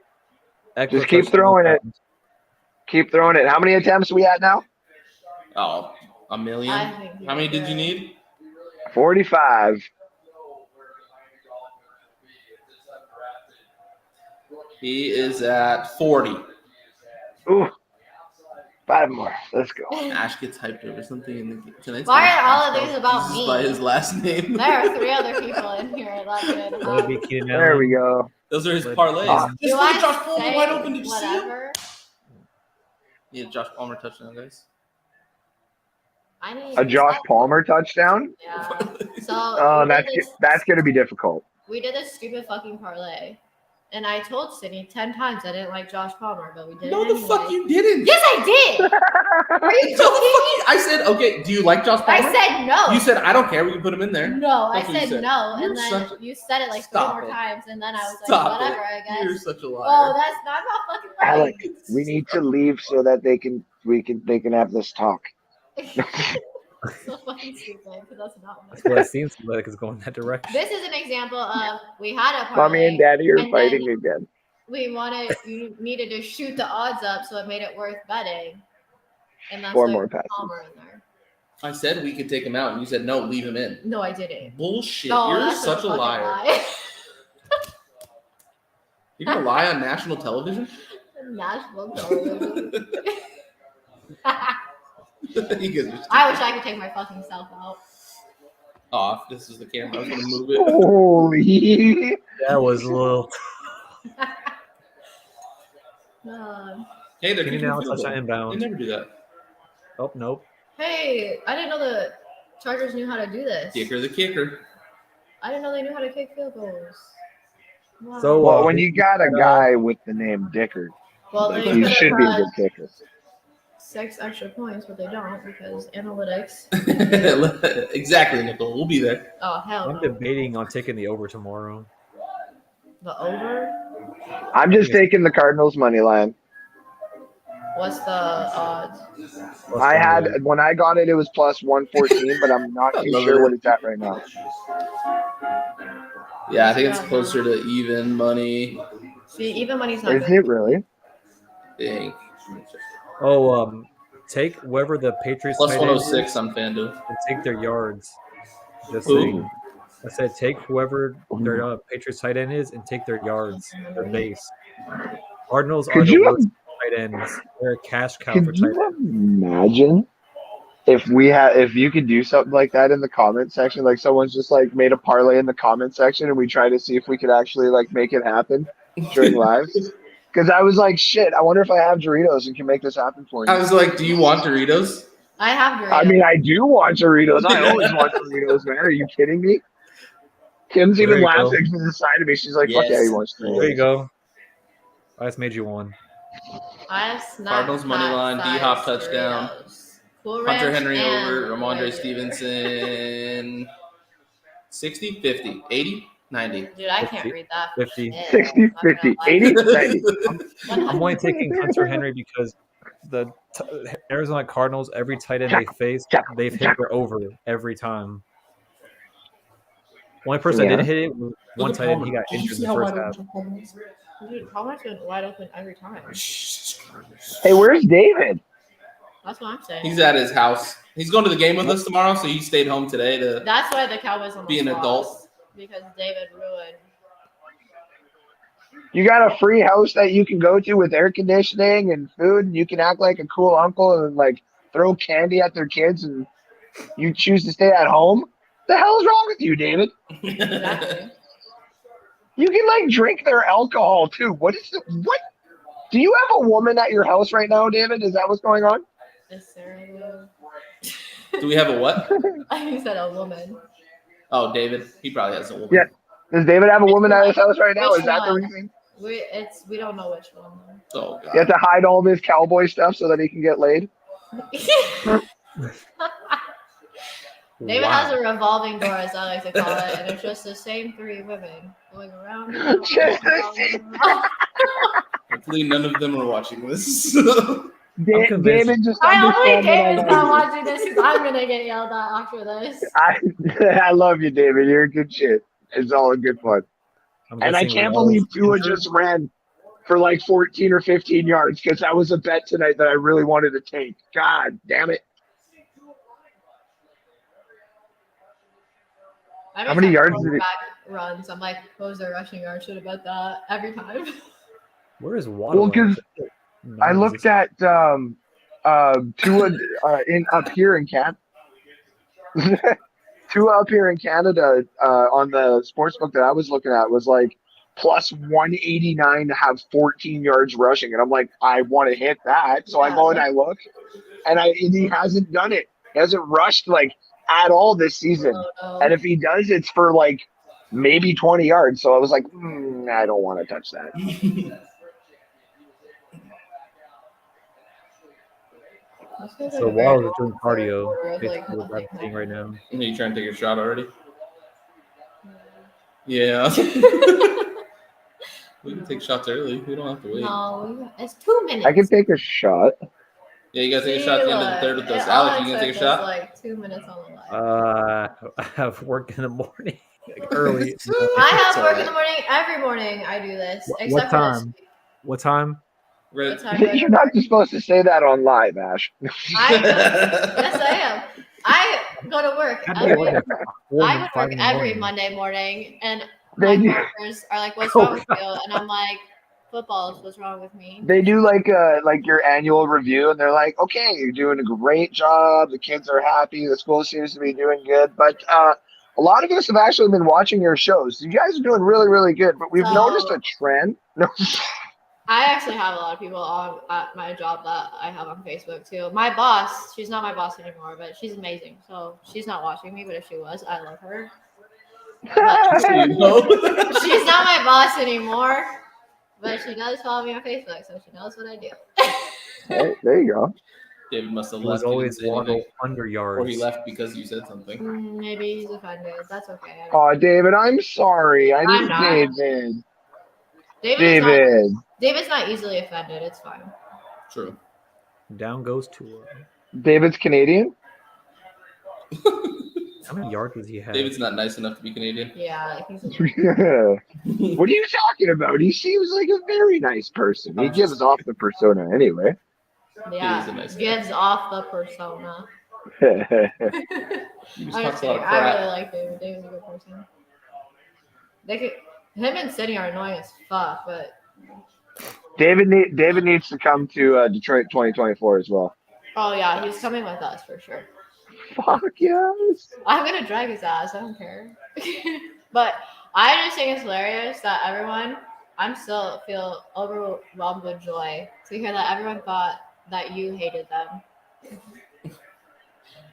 hater. Just keep throwing it. Keep throwing it. How many attempts are we at now? Oh, a million. I think How many did you good. need? 45. He is at 40. Ooh. 5 more. Let's go. Ash gets hyped over something in the tonight's Why game. are all Ash of these calls about Jesus me? by his last name. There are 3 other people in here that could. That would be Keenan Allen. There we go. Those are his But- parlays. Do Just I look at Josh Palmer say wide open. Did you see him? whatever? Yeah, Josh Palmer touchdown, guys. I need A Josh Palmer touchdown? Yeah. So Oh, that's going to be difficult. we did this stupid fucking parlay, and I told Sydney 10 times I didn't like Josh Palmer, but we did. No, it the anyway. fuck you didn't. Yes, I did. Are you No, the fuck joking? you. I said, okay, do you like Josh I Palmer? said no. You said, I don't care. We can put him in there. no. I That's what you said said. no, You're and then such a- you said it like 3 Stop more it. times, and then I was Stop like, whatever, I You're guess. such a liar. Oh, that's not fucking right. Alec, we need to leave so that they can have this talk. So fucking stupid, because that's not what I That's said. what it seems like is going that direction. This is an example of we had a parlay. Mommy and Daddy are and fighting then again. you needed to shoot the odds up, so it made it worth betting. And that's 4 why more we put passes. Palmer in there. I said we could take him out, and you said, no, leave him in. No, I didn't. Bullshit. No, You're that's such a fucking liar. lie. You're going to lie on national television? National television. You guys are I wish I could take my fucking self out. off. This is the camera. I was going to move it. Holy. That was a little. Hey, they're Keenan kicking Allen the field touchdown goal. inbound. They never do that. Oh, nope. Hey, I didn't know the Chargers knew how to do this. Kicker the kicker. I didn't know they knew how to kick field goals. Wow. So, Well, when you got a guy with the name Dickard, well, like, they he could should have be a had good kicker. 6 extra points, but they don't because analytics. Exactly, Nicole. We'll be there. Oh, hell I'm no. debating on taking the over tomorrow. The over? I'm just taking the Cardinals money line. What's the odds? Plus 28. when I got it, it was plus 114, but I'm not too sure what it's at right now. Yeah, I think it's closer to even money. See, even money's not Is good. it really? I think. Oh, take whoever the Patriots Plus tight end is 106 on FanDuel. and take their yards. Just saying. Ooh. I said take whoever their Patriots tight end is and take their yards, their base. Cardinals are the worst tight ends. They're a cash cow for Could tight you ends. imagine if you could do something like that in the comment section? Like someone's just like made a parlay in the comment section, and we try to see if we could actually like make it happen during lives. Because I was like, shit, I wonder if I have Doritos and can make this happen for you. I was like, do you want Doritos? I have Doritos. I mean, I do want Doritos. I always want Doritos, man. Are you kidding me? Kim's even laughing to the side of me. She's like, fuck yeah, he wants Doritos. There you go. I just made you one. Cardinals money line, D-Hop touchdown. Cool Hunter Ranch Henry and over, Ramondre regular. Stevenson. 60, 50, 80, 90. Dude, I can't 50, read that. 50. Shit. 60, 50, 80, 90. I'm only taking Hunter Henry because the Arizona Cardinals, every tight end they face, they've hit their over every time. Only person that didn't hit it was one tight end. He got injured in the first half. Dude, Palmer's been wide open every time. Hey, where's David? That's what I'm saying. He's at his house. He's going to the game with us tomorrow, so he stayed home today to. That's why the Cowboys almost Be an adult. lost, because David ruined. You got a free house that you can go to with air conditioning and food, and you can act like a cool uncle and like throw candy at their kids, and you choose to stay at home. The hell is wrong with you, David? Exactly. You can like drink their alcohol too. What? Do you have a woman at your house right now, David? Is that what's going on? Is Sarah Do we have a what? I said a woman. Oh, David. He probably has a woman. Yeah. Does David have a woman at his house right now? Which Is that the one? reason? We don't know which one. Oh, God. You have to hide all of his cowboy stuff so that he can get laid? David has a revolving door, as I like to call it, and it's just the same three women going around. And around, Just the around, same. and around. Hopefully, none of them are watching this. David just I only understand David's that not watching this because I'm gonna get yelled at after this. I love you, David. You're good shit. It's all a good fun. And I can't believe Tua just ran for like 14 or 15 yards because that was a bet tonight that I really wanted to take. God damn it. How many yards did it? Runs. I'm like, what was their rushing yard? Should have bet that every time. Where is Waddle? Well, because I looked at Tua up here in Canada. Tua up here in Canada on the sportsbook that I was looking at was like plus 189 to have 14 yards rushing, and I'm like, I want to hit that, so I go and I look, and he hasn't done it. He hasn't rushed like at all this season, and if he does, it's for like maybe 20 yards. So I was like, I don't want to touch that. So Waddle is doing cardio. Basically, what I'm seeing right now. Are you trying to take a shot already? Yeah. We can take shots early. We don't have to wait. No, it's 2 minutes. I can take a shot. Yeah, you guys take a shot at the end of the third with us. Alec, you gonna take a shot? Like 2 minutes on the line. I have work in the morning, like early. I have work in the morning. Every morning I do this. What time? What time? What time You're not supposed to say that on live, Ash. Yes, I am. I go to work. I would work every Monday morning, and my partners are like, "What's wrong with you?" And I'm like, "Football is what's wrong with me." They do like your annual review, and they're like, "Okay, you're doing a great job. The kids are happy. The school seems to be doing good." But a lot of us have actually been watching your shows. You guys are doing really, really good. But we've noticed a trend. I actually have a lot of people at my job that I have on Facebook too. My boss, she's not my boss anymore, but she's amazing. So she's not watching me, but if she was, I love her. She's not my boss anymore, but she does follow me on Facebook, so she knows what I do. Hey, there you go. David must have It was left. always Waddle under yards. Or he left because you said something. Maybe he's offended. That's okay. Oh, David, I'm sorry. David. David's not easily offended. It's fine. True. Down goes Tua. David's Canadian. How many yards does he have? David's not nice enough to be Canadian. Yeah, he's a What are you talking about? He seems like a very nice person. He gives off the persona anyway. yeah, He is a nice guy. gives off the persona. He just I'm talks just a lot kidding. of I really crap. like David. David's a good person. Him and Sydney are annoying as fuck, but David needs to come to Detroit 2024 as well. oh yeah, he's coming with us for sure. Fuck yes. I'm gonna drag his ass. I don't care. But I just think it's hilarious that I'm still feel overwhelmed with joy to hear that everyone thought that you hated them.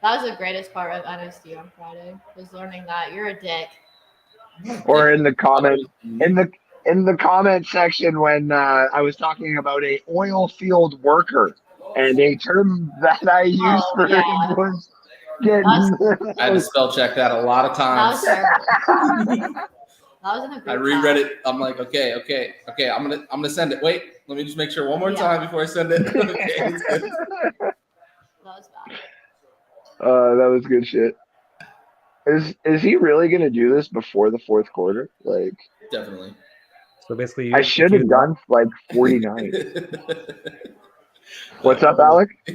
That was the greatest part of NSD on Friday, was learning that you're a dick. Or in the comment section when I was talking about a oil field worker, and a term that I used for yeah. him was getting. I had to spell check that a lot of That was times. terrible. That was in a group I reread chat. it. I'm like, okay. I'm gonna send it. Wait, let me just make sure one more time before I send it. Okay, it's good. That was bad. That was good shit. Is he really gonna do this before the fourth quarter? Like, Definitely. So basically, I should have done like 49. What's up, Alec? I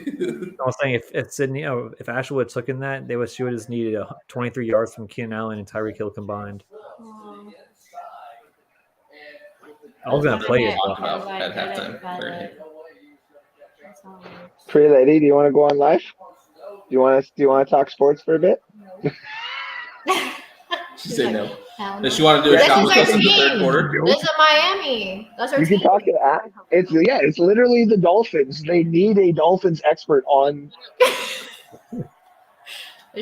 was saying if Sydney, if Ashwood took in that, she would have just needed 23 yards from Keenan Allen and Tyreek Hill combined. I was gonna play it. At halftime. Pretty lady, do you want to go on live? Do you want to talk sports for a bit? She said no. Hell Does she want to do a This shot is with our us in the team. third quarter? This is Miami. That's our You team. can talk to that. It's literally the Dolphins. They need a Dolphins expert on.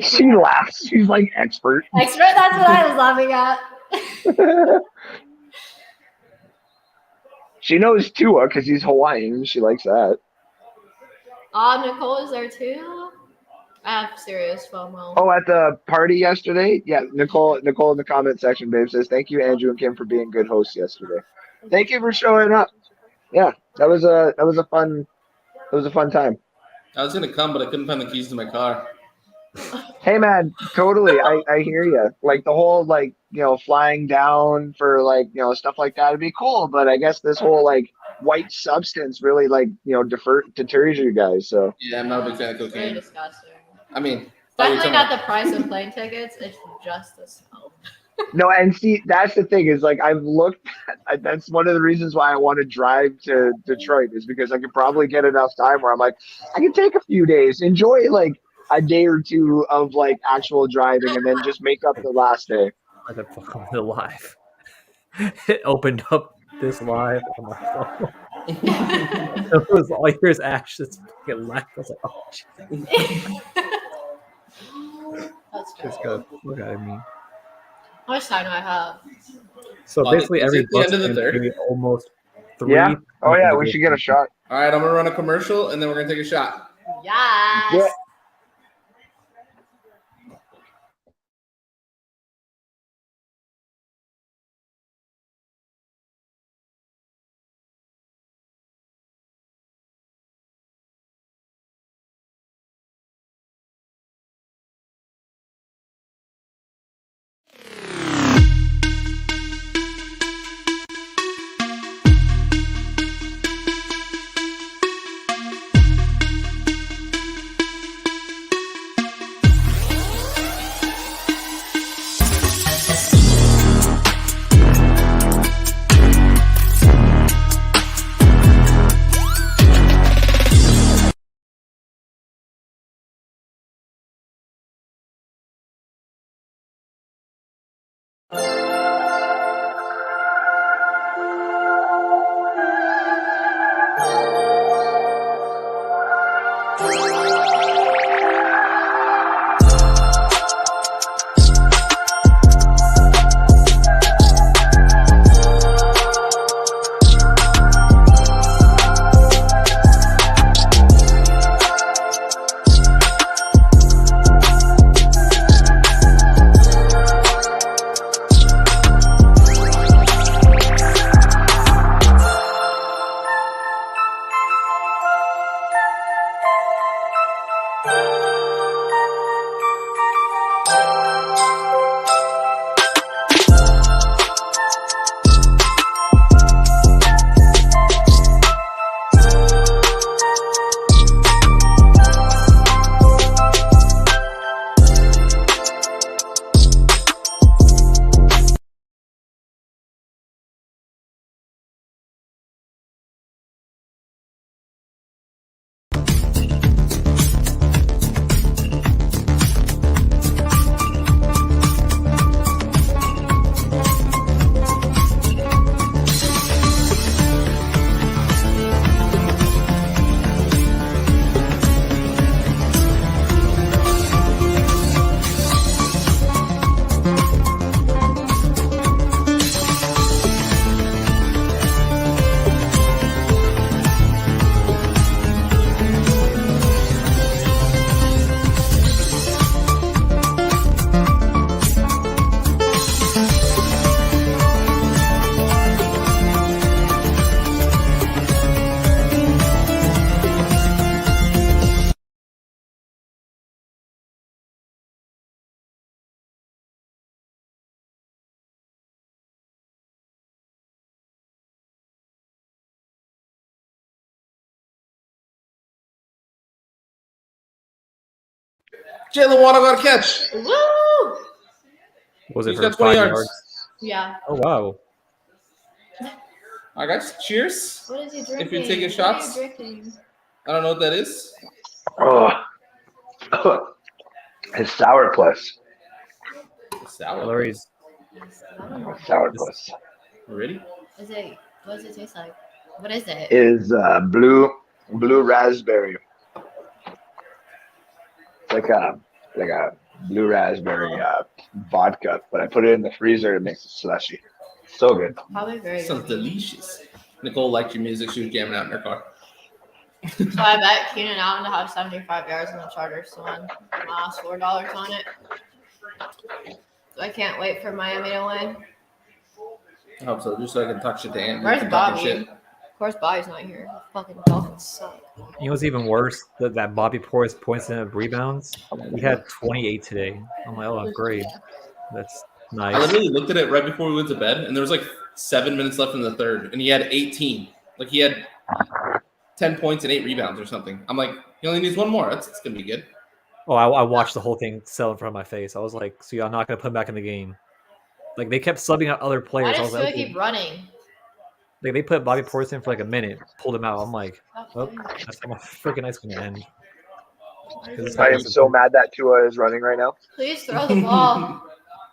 She laughs. She's like expert. Expert, that's what I was laughing at. She knows Tua because he's Hawaiian. She likes that. Nicole is there too. I have serious FOMO. Oh, at the party yesterday? Yeah, Nicole in the comment section, babe, says, thank you, Andrew and Kim, for being good hosts yesterday. Thank you for showing up. Yeah, that was a fun time. I was gonna come, but I couldn't find the keys to my car. Hey man, totally. I hear you. Like the whole flying down for stuff like that would be cool, but I guess this whole white substance really deters you guys. So Yeah, I'm not a big fan of It's really cocaine. disgusting. I mean, Definitely not the price of plane tickets. It's just the smell. no, and see, that's the thing is I've looked. That's one of the reasons why I want to drive to Detroit is because I could probably get enough time where I'm like, I can take a few days, enjoy a day or two of actual driving, and then just make up the last day. Like the fuck on the live. It opened up this live on my phone. It was all yours actions fucking laugh. I was like, oh shit. That's Just true. go look at me. How much time do I have? So Well, basically is every it the end of the bus third? can be almost 3. Yeah. Oh yeah, we should get a shot. All right, I'm gonna run a commercial and then we're gonna take a shot. Yes. Yeah. Jalen Waddle got a catch. Woo! Was it He's for got 20 5 yards. yards? Yeah. Oh wow. All right, guys. Cheers. What is he drinking? If you're taking What shots. are you drinking? I don't know what that is. Oh, it's Sour Plus. Sour. Larry's Sour Plus Ready? Is it? What does it taste like? What is it? is blue raspberry. It's like a blue raspberry vodka, but I put it in the freezer. It makes it slushy. So good. Probably very Sounds good. delicious. Nicole liked your music. She was jamming out in her car. So I bet Keenan Allen to have 75 yards in the Chargers to win. I lost $4 on it. So I can't wait for Miami to win. I hope so, just so I can talk shit to Andrew. Where's for talking Bobby? shit. Of course, Bobby's not here. Fucking Dolphins suck. You know what's even worse? That Bobby Portis points in rebounds. He had 28 today. I'm like, oh, great. That's I nice. literally looked at it right before we went to bed, and there was like 7 minutes left in the third, and he had 18. Like he had 10 points and 8 rebounds or something. I'm like, he only needs one more. It's gonna be good. Oh, I watched the whole thing sell in front of my face. I was like, so y'all not going to put him back in the game. Like, they kept subbing out other Why players. I does was like, Tua okay. keep running? Like, they put Bobby Portis in for like a minute, pulled him out. I'm like, Stop oh, doing that. that's how my freaking night's going to end. Why This does is he- I am so mad that Tua is running right now. Please throw the ball.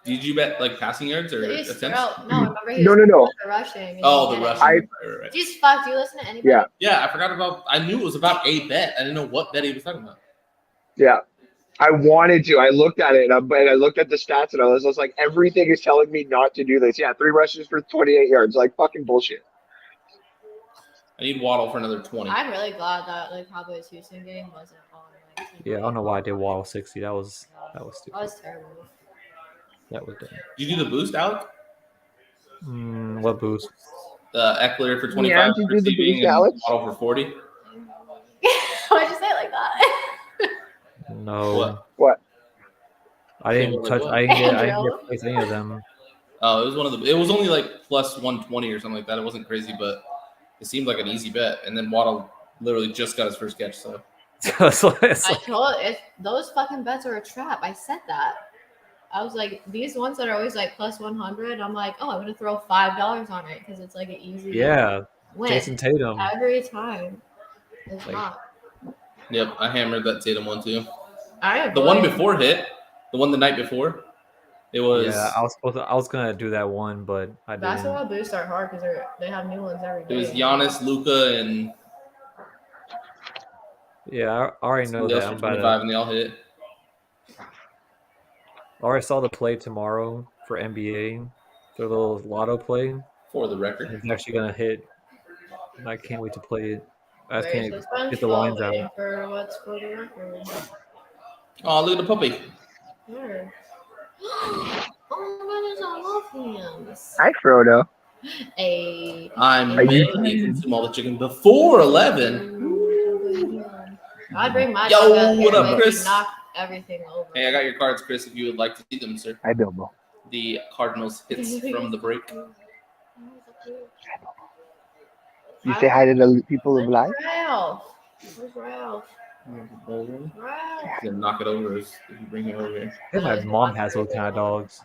Did you bet like passing yards or Please attempts? throw. No, remember he No, was no. the rushing. and Oh, he the did it. rushing. Right. Jesus fuck, do you listen to anybody? Yeah. Yeah, I forgot about. I knew it was about a bet. I didn't know what bet he was talking about. Yeah. I wanted to. I looked at it, and I looked at the stats, and I was like, everything is telling me not to do this. Yeah, 3 rushes for 28 yards. Like, fucking bullshit. I need Waddle for another 20. I'm really glad that like Cowboys Houston game wasn't on. Like, Yeah, I don't know why I did Waddle 60. That was That stupid. was terrible. That was dumb. Did you do the boost, Alec? What boost? Eckler for 25 Yeah, did you do the receiving boost, and Alex? Waddle for 40. Why'd you say it like that? No. What? I didn't Like touch. what? I didn't Andrew. get place any of them. Oh, it was one of the. It was only like plus 120 or something like that. It wasn't crazy, but it seemed like an easy bet. And then Waddle literally just got his first catch. So It's I told it. Those fucking bets are a trap. I said that. I was like, these ones that are always like plus 100. I'm like, oh, I'm gonna throw $5 on it because it's like an easy yeah, win Jason Tatum. every time. It's Like- not. yep, I hammered that Tatum one too. I The one avoid- before hit, the one the night before. It was. Yeah, I was gonna do that one, but I didn't. Basketball boosts are hard because they have new ones every It day. was Giannis, Luca, and Yeah, I already know somebody that. else I'm for about 25, to, and they all hit. I already saw the play tomorrow for NBA. Their little lotto play. For the record. It's actually gonna hit. I can't wait to play it. I just Where's can't the get the lines SpongeBob waiting out. for what's for the record? Oh, look at the puppy. Where? Oh my goodness, I love him. Hi, Frodo. A I'm Are you- ready to consume all the chicken before 11. I'd bring my Yo, dog out here what up, and make Chris? you knock everything over. Hey, I got your cards, Chris, if you would like to see them, sir. Hi, Bilbo. The Cardinals hits from the break. You say hi to the people of life? Ralph. Where's Ralph? Gonna Ralph. knock it over if you bring him over here. I think my mom has those kind of dogs.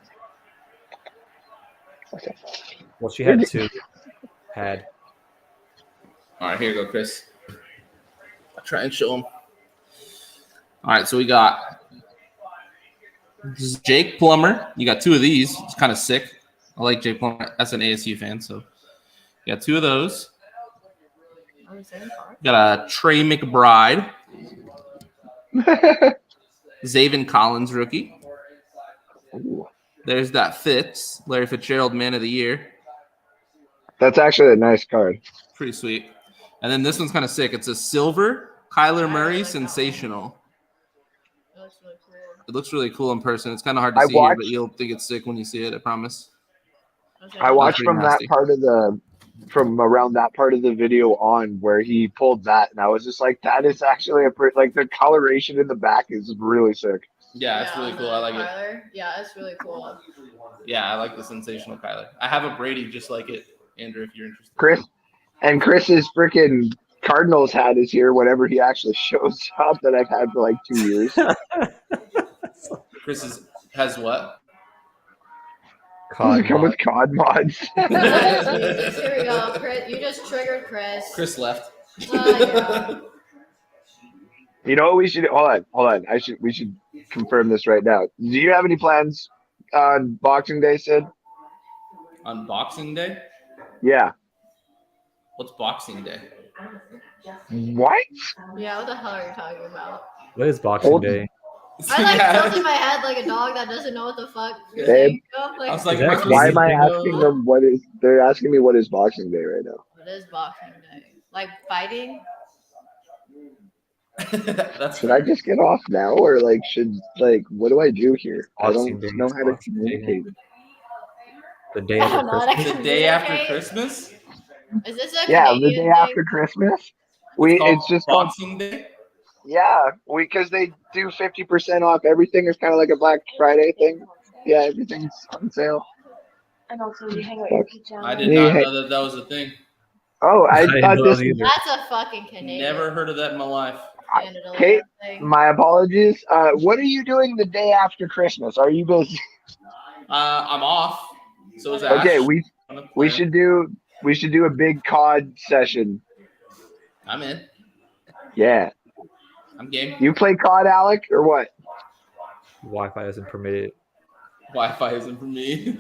Well, she had 2. Had. All right, here you go, Chris. I'll try and show him. All right, so we got Jake Plummer. You got 2 of these. It's kind of sick. I like Jake Plummer as an ASU fan, so you got 2 of those. On the same car. Got a Trey McBride, Zaven Collins rookie. Ooh. There's that Fitz, Larry Fitzgerald Man of the Year. That's actually a nice card. Pretty sweet. And then this one's kind of sick. It's a silver Kyler Murray sensational. That looks really cool. It looks really cool in person. It's kind of hard to I see here, watched- but you'll think it's sick when you see it. I promise. I watched pretty from nasty. from around that part of the video on where he pulled that, and I was just like, that is actually like the coloration in the back is really sick. Yeah, it's really cool. I like it. it. Yeah, it's really cool. Yeah, I like the sensational Kyler. I have a Brady just like it, Andrew, if you're interested. Chris's freaking Cardinals hat is here whenever he actually shows up that I've had for like 2 years. has what? Does it come with COD mods? Oh, Jesus, here we go. Chris, you just triggered Chris. Chris left. Yeah. You know what we should hold on. We should confirm this right now. Do you have any plans on Boxing Day, Sid? On Boxing Day? Yeah. What's Boxing Day? What? Yeah, what the hell are you talking about? What is Boxing Day? I tilted my head like a dog that doesn't know what the fuck you're Babe. saying. I was like, Why am I asking them what is? They're asking me what is Boxing Day right now. What is Boxing Day? Like fighting? Should I just get off now, or what do I do here? I don't know how to communicate. The day after Christmas. The day after Christmas? Is this a Yeah, Canadian the day thing? after Christmas. It's just Boxing Day. Yeah, because they do 50% off everything. It's kind of like a Black Friday thing. Yeah, everything's on sale. And also, you hang out your pajamas. I did not know that was a thing. Oh, I thought this. That's a fucking Canadian. Never heard of that in my life. Kate, my apologies. What are you doing the day after Christmas? Are you busy? I'm off. So is Okay, Ash. we should do a big COD session. I'm in. Yeah. I'm game. You play COD, Alec, or what? Wi-Fi doesn't permit it. Wi-Fi isn't for me.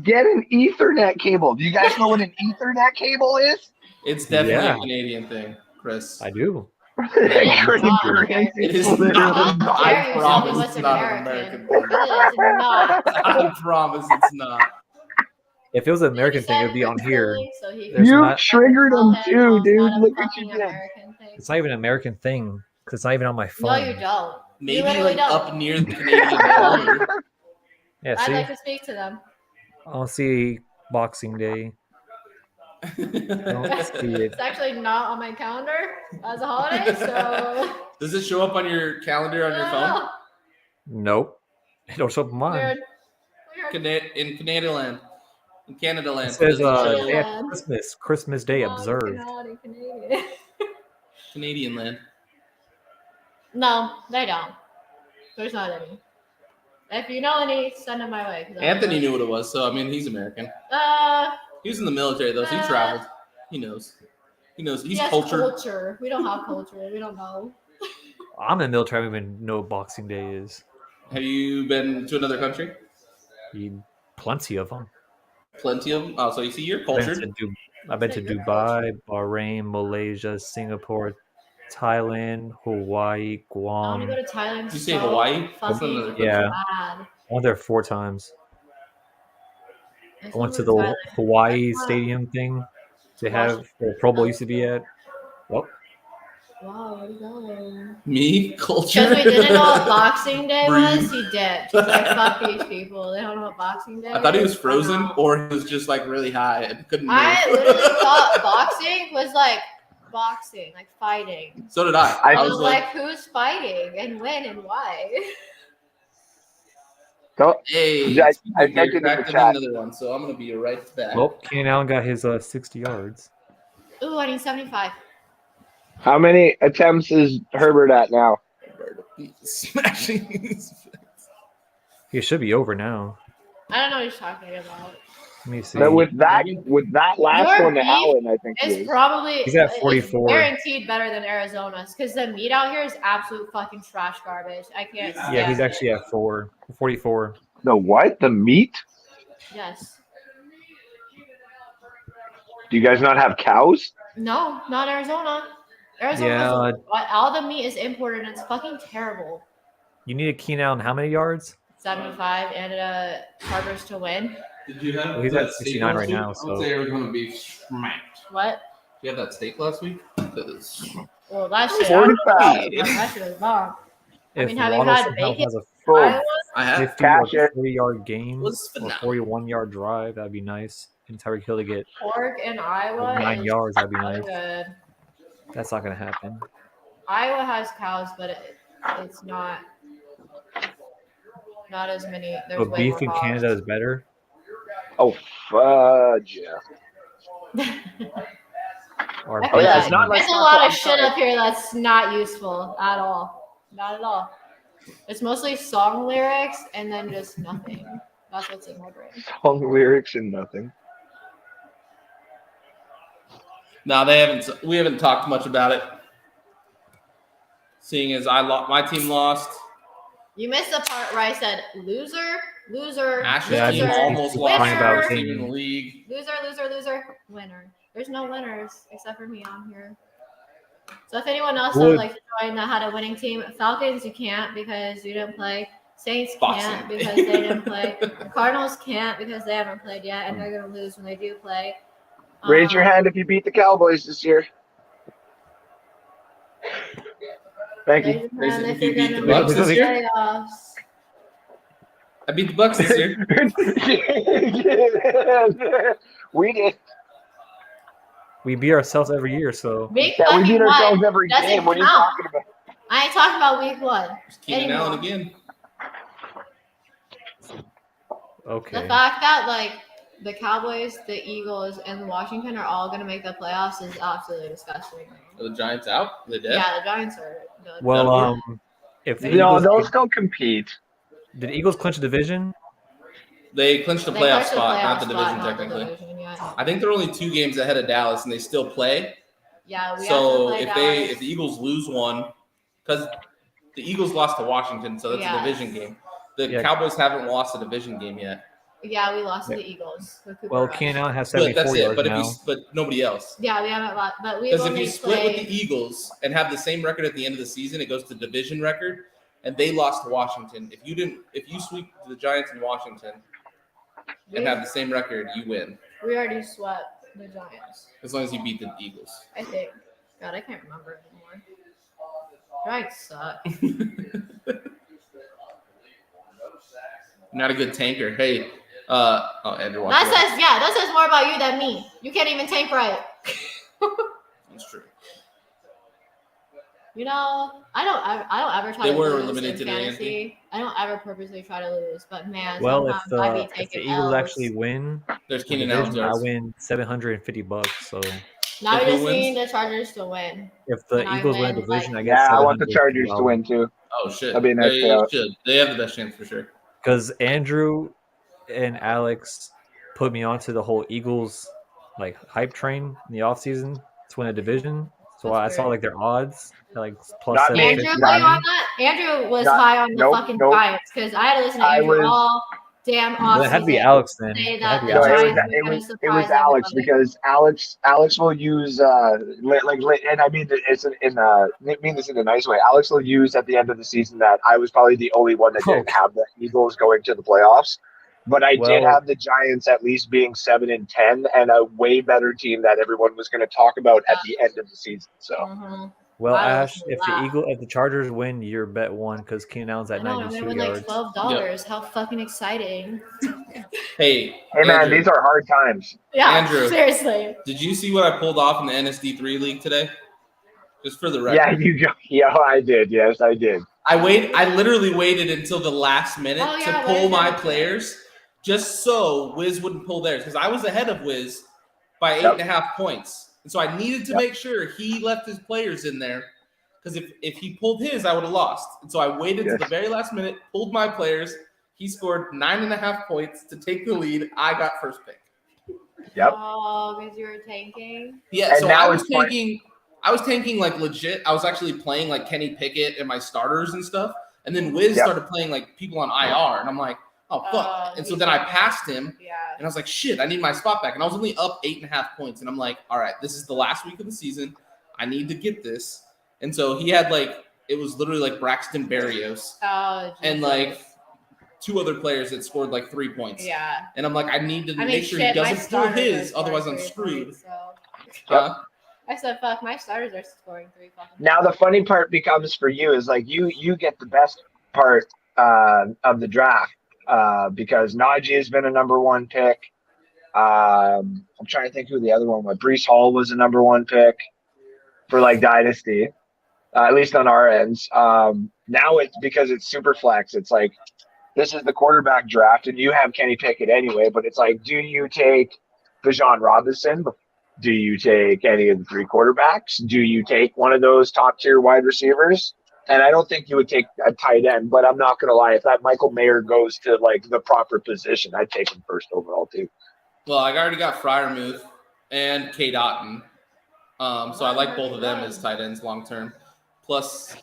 Get an Ethernet cable. Do you guys know what an Ethernet cable is? It's definitely a Canadian thing, Chris. I do. It is not. I promise it's not an American thing. It is not. I promise it's not. If it was an American thing, it would be on here. You triggered them too, dude. Look what you did. It's not even an American thing because it's not even on my phone. No, you don't. Maybe like up near the Canadian border. Yeah, I'd see? like to speak to them. I'll see Boxing Day. Don't see it. It's actually not on my calendar as a holiday, so. Does it show up on your calendar on your phone? Nope. It don't show up on mine. Weird. In Canada land. In Canada land. It says Canada day after land. Christmas Day Oh, observed. naughty Canadian. Canadian land. No, they don't. There's not any. If you know any, send them my way. Anthony knew what it was, so I mean, he's American. He was in the military though, so he traveled. He knows. He knows. He's cultured. Culture. We don't have culture. We don't know. I'm in the military. I don't even know what Boxing Day is. Have you been to another country? Plenty of them. Plenty of them. Oh, so you see, you're cultured. I've been to Dubai, Bahrain, Malaysia, Singapore, Thailand, Hawaii, I want to Guam. go to Thailand. Did you say Hawaii? That's another country. Yeah. Bad. I went there 4 times. I I went to the Hawaii Stadium thing they have where Pro Bowl used to be at. Oh, Wow, where are you going? Me? Culture? Because we didn't know what Boxing Day was, he dipped. He's like, fuck these people. They don't know what Boxing Day is. I thought he was frozen or he was just like really high and couldn't move. I literally thought boxing was like boxing, like fighting. So did I. I was like, who's fighting and when and why? Hey, I typed it in the cracked chat. another one, so I'm gonna be right back. well, Keenan Allen got his 60 yards. Ooh, I need 75. How many attempts is Herbert at now? Smashing his face. He should be over now. I don't know what he's talking about. Let me see. But with that last Your one to beef Allen, I think he It's is. probably He's at it's 44. guaranteed better than Arizona's because the meat out here is absolute fucking trash garbage. I can't. Yeah, he's stand actually it. at 44. The what? The meat? Yes. Do you guys not have cows? No, not Arizona. Arizona. Yeah. All the meat is imported and it's fucking terrible. You need a Keenan Allen how many yards? 75 and Chargers to win. Did you have Well, he's that at steak 69 last right week? now, I so- would say they were gonna be smacked. What? Did you have that steak last week? 'Cause Well, that shit. 45. That shit was bomb. I If mean, have you Waddle had somehow bacon? has a Boom. Iowa? I have 50 or Cash it. 40-yard game was or phenomenal. 41-yard drive, that'd be nice. And Tyreek Hill to get Pork in Iowa. 9 is yards, that'd be so nice. good. That's not going to happen. Iowa has cows, but it's not as many. There's But way beef more in hogs. Canada is better. Oh, fudge. Yeah. Or I feel yeah, like it's not like there's a lot of shit up here that's not useful at all. Not at all. It's mostly song lyrics and then just nothing. That's what's in my brain. Song lyrics and nothing. No, they haven't. We haven't talked much about it. Seeing as my team lost. You missed the part where I said loser, Ash's loser, team almost lost winner, the first team in the league. loser, winner. There's no winners except for me on here. So if anyone else would like to join that had a winning team, Falcons you can't because you didn't play. Saints can't because they didn't play. Cardinals can't because they haven't played yet, and they're gonna lose when they do play. Raise your hand if you beat the Cowboys this year. Thank you. Raise it if you beat the Bucks this year. I beat the Bucks this year. We did. We beat ourselves every year, so. We beat ourselves every game. What are you talking about? I ain't talking about week 1. Keenan Allen again. Okay. The fact that like the Cowboys, the Eagles, and Washington are all going to make the playoffs is absolutely disgusting. Are the Giants out? They dead? Yeah, the Giants are done. Well, if the No, Eagles, they'll still compete. did Eagles clinch the division? They clinched the playoff spot, not the division not technically. The division, yeah. I think they're only 2 games ahead of Dallas, and they still play. Yeah, we so have to play if the Eagles lose one, because the Eagles lost to Washington, so that's a division game. The Cowboys haven't lost a division game yet. Yeah, we lost to the Eagles. Well, Keenan Allen has 74 yards but nobody else. Yeah, we haven't lost, but we because if you split with the Eagles and have the same record at the end of the season, it goes to division record, and they lost to Washington. If you sweep the Giants in Washington and have the same record, you win. We already swept the Giants. As long as you beat the Eagles. I think. God, I can't remember anymore. Giants suck. Not a good tanker. Hey, Andrew. That says more about you than me. You can't even tank right. That's true. You know, I don't ever try to lose eliminated in fantasy. I don't ever purposely try to lose, but man, well, if sometimes the Eagles actually win, there's Keenan Allen. I win $750. So now we just need the Chargers to win. If the Eagles win the division, I guess. Yeah, I want the Chargers to win too. Oh shit! That'd be a nice payout. They have the best chance for sure. Because Andrew and Alex put me onto the whole Eagles like hype train in the offseason to win a division. So I saw like their odds like plus Andrew, Andrew was high on the fucking Giants because I had to listen to Andrew all damn offseason. It had to be Alex then. It was Alex because Alex will use and I mean this in a nice way. Alex will use at the end of the season that I was probably the only one that didn't have the Eagles going to the playoffs. But I did have the Giants at least being 7-10 and a way better team that everyone was going to talk about at the end of the season. So, well, Ash, if the Chargers win, your bet won because Keenan Allen's at 92 win yards. Like $12. Yep. How fucking exciting! Hey, man, Andrew, these are hard times. Yeah, Andrew, seriously. Did you see what I pulled off in the NSD3 league today? Just for the record. Yeah, I did. Yes, I did. I literally waited until the last minute to pull my players. Just so Wiz wouldn't pull theirs, because I was ahead of Wiz by 8.5 points. And so I needed to make sure he left his players in there, because if he pulled his, I would have lost. And so I waited to the very last minute, pulled my players. He scored 9.5 points to take the lead. I got first pick. Yep. Oh, because you were tanking? Yeah, and so I was tanking. I was tanking like legit. I was actually playing like Kenny Pickett and my starters and stuff. And then Wiz started playing like people on IR. And I'm like, oh, fuck. And so then I passed him, and I was like, shit, I need my spot back. And I was only up 8.5 points. And I'm like, all right, this is the last week of the season. I need to get this. And so he had it was literally like Braxton Berrios. Oh, and like 2 other players that scored like 3 points. Yeah. And I'm like, I need to make sure he doesn't pull his, otherwise I'm screwed. I said, fuck, my starters are scoring 3 fucking. Now the funny part becomes for you is like you get the best part of the draft. Because Najee has been a number 1 pick. I'm trying to think who the other one was. Breece Hall was a number 1 pick for like Dynasty, at least on our ends. Now it's because it's super flex. It's like this is the quarterback draft, and you have Kenny Pickett anyway. But it's like, do you take Bijan Robinson? Do you take any of the 3 quarterbacks? Do you take one of those top tier wide receivers? And I don't think you would take a tight end, but I'm not going to lie. If that Michael Mayer goes to like the proper position, I'd take him first overall too. Well, I already got Freiermuth and Kate Otten. So I like both of them as tight ends long term. Plus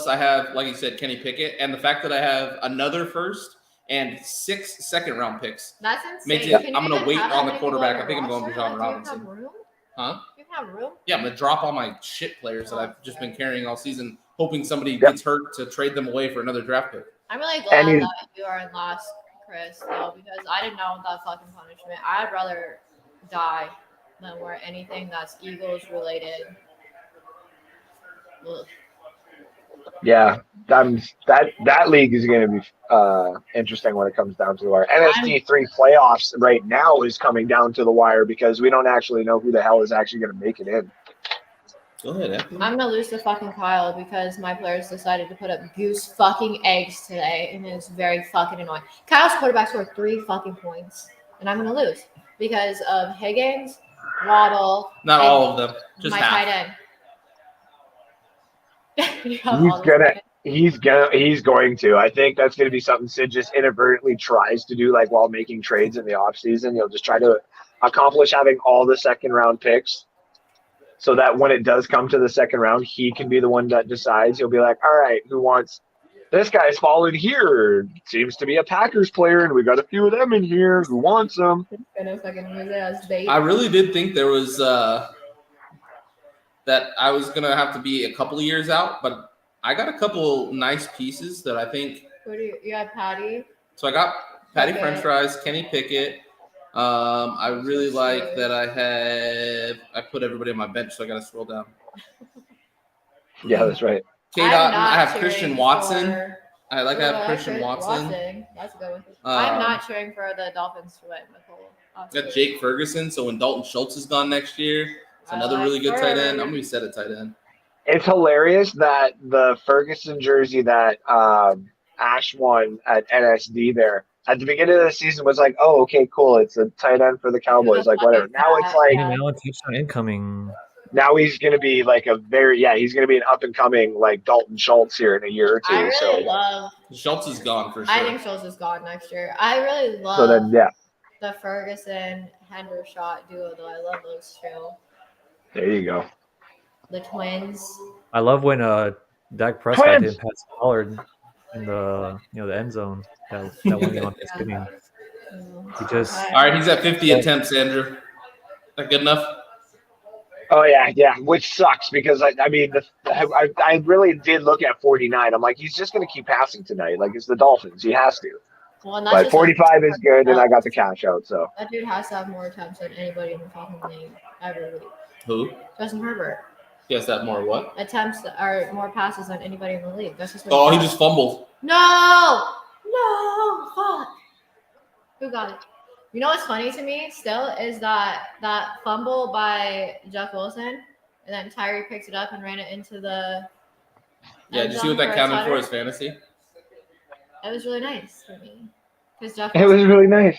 I have, like you said, Kenny Pickett, and the fact that I have another first and 6 second-round picks. That's insane. Makes it, I'm going to wait on the quarterback. I think I'm going Bijan Robinson. Huh? You have room? Yeah, I'm going to drop all my shit players that I've just been carrying all season, hoping somebody gets hurt to trade them away for another draft pick. I'm really glad that you are in last, Chris, though, because I didn't know that fucking punishment. I'd rather die than wear anything that's Eagles related. Ugh. Yeah, that league is going to be interesting when it comes down to the wire. NFC 3 playoffs right now is coming down to the wire because we don't actually know who the hell is actually going to make it in. Go ahead, Anthony. I'm going to lose to fucking Kyle because my players decided to put up goose fucking eggs today, and it's very fucking annoying. Kyle's quarterback scored 3 fucking points, and I'm going to lose because of Higgins, Waddle. Not all of them, just my half. tight end. He's going to. I think that's going to be something Sid just inadvertently tries to do, like while making trades in the offseason. He'll just try to accomplish having all the second round picks so that when it does come to the second round, he can be the one that decides. He'll be like, all right, who wants this guy's fallen here? Seems to be a Packers player, and we got a few of them in here. Who wants them? I really did think there was that I was going to have to be a couple of years out, but I got a couple nice pieces that I think. Who do you had Patty? So I got Patty French fries, Kenny Pickett. I really like that I put everybody on my bench, so I got to scroll down. Yeah, that's right. Kate Otten, I have Christian Watson. I have Christian Watson. That's a good one. I'm not cheering for the Dolphins to win, Nicole. Got Jake Ferguson, so when Dalton Schultz is gone next year, it's another really good tight end. I'm going to be set at tight end. It's hilarious that the Ferguson jersey that Ash won at NSD there at the beginning of the season was like, oh, okay, cool. It's a tight end for the Cowboys. Like, whatever. Now it's like. Now it's touchdown incoming. Now he's going to be like he's going to be an up and coming like Dalton Schultz here in a year or two. I really love. Schultz is gone for sure. I think Schultz is gone next year. I really love the Ferguson Hendershot duo, though. I love those two. There you go. The twins. I love when Dak Prescott did pass Pollard in the the end zone that one game on Thanksgiving. He just all right. He's at 50 attempts, Andrew. That good enough? Oh yeah, which sucks because I really did look at 49. I'm like, he's just going to keep passing tonight. Like it's the Dolphins, he has to. Well, but 45 is good, and I got the cash out. So that dude has to have more attempts than anybody in the fucking league every week. Who? Justin Herbert. He has to have more what? Attempts or more passes than anybody in the league. That's just what he just fumbled. No, fuck. Who got it? You know what's funny to me still is that fumble by Jeff Wilson, and then Tyree picked it up and ran it into the. Yeah, did you see what that counted for as fantasy? It was really nice for me because it was really nice.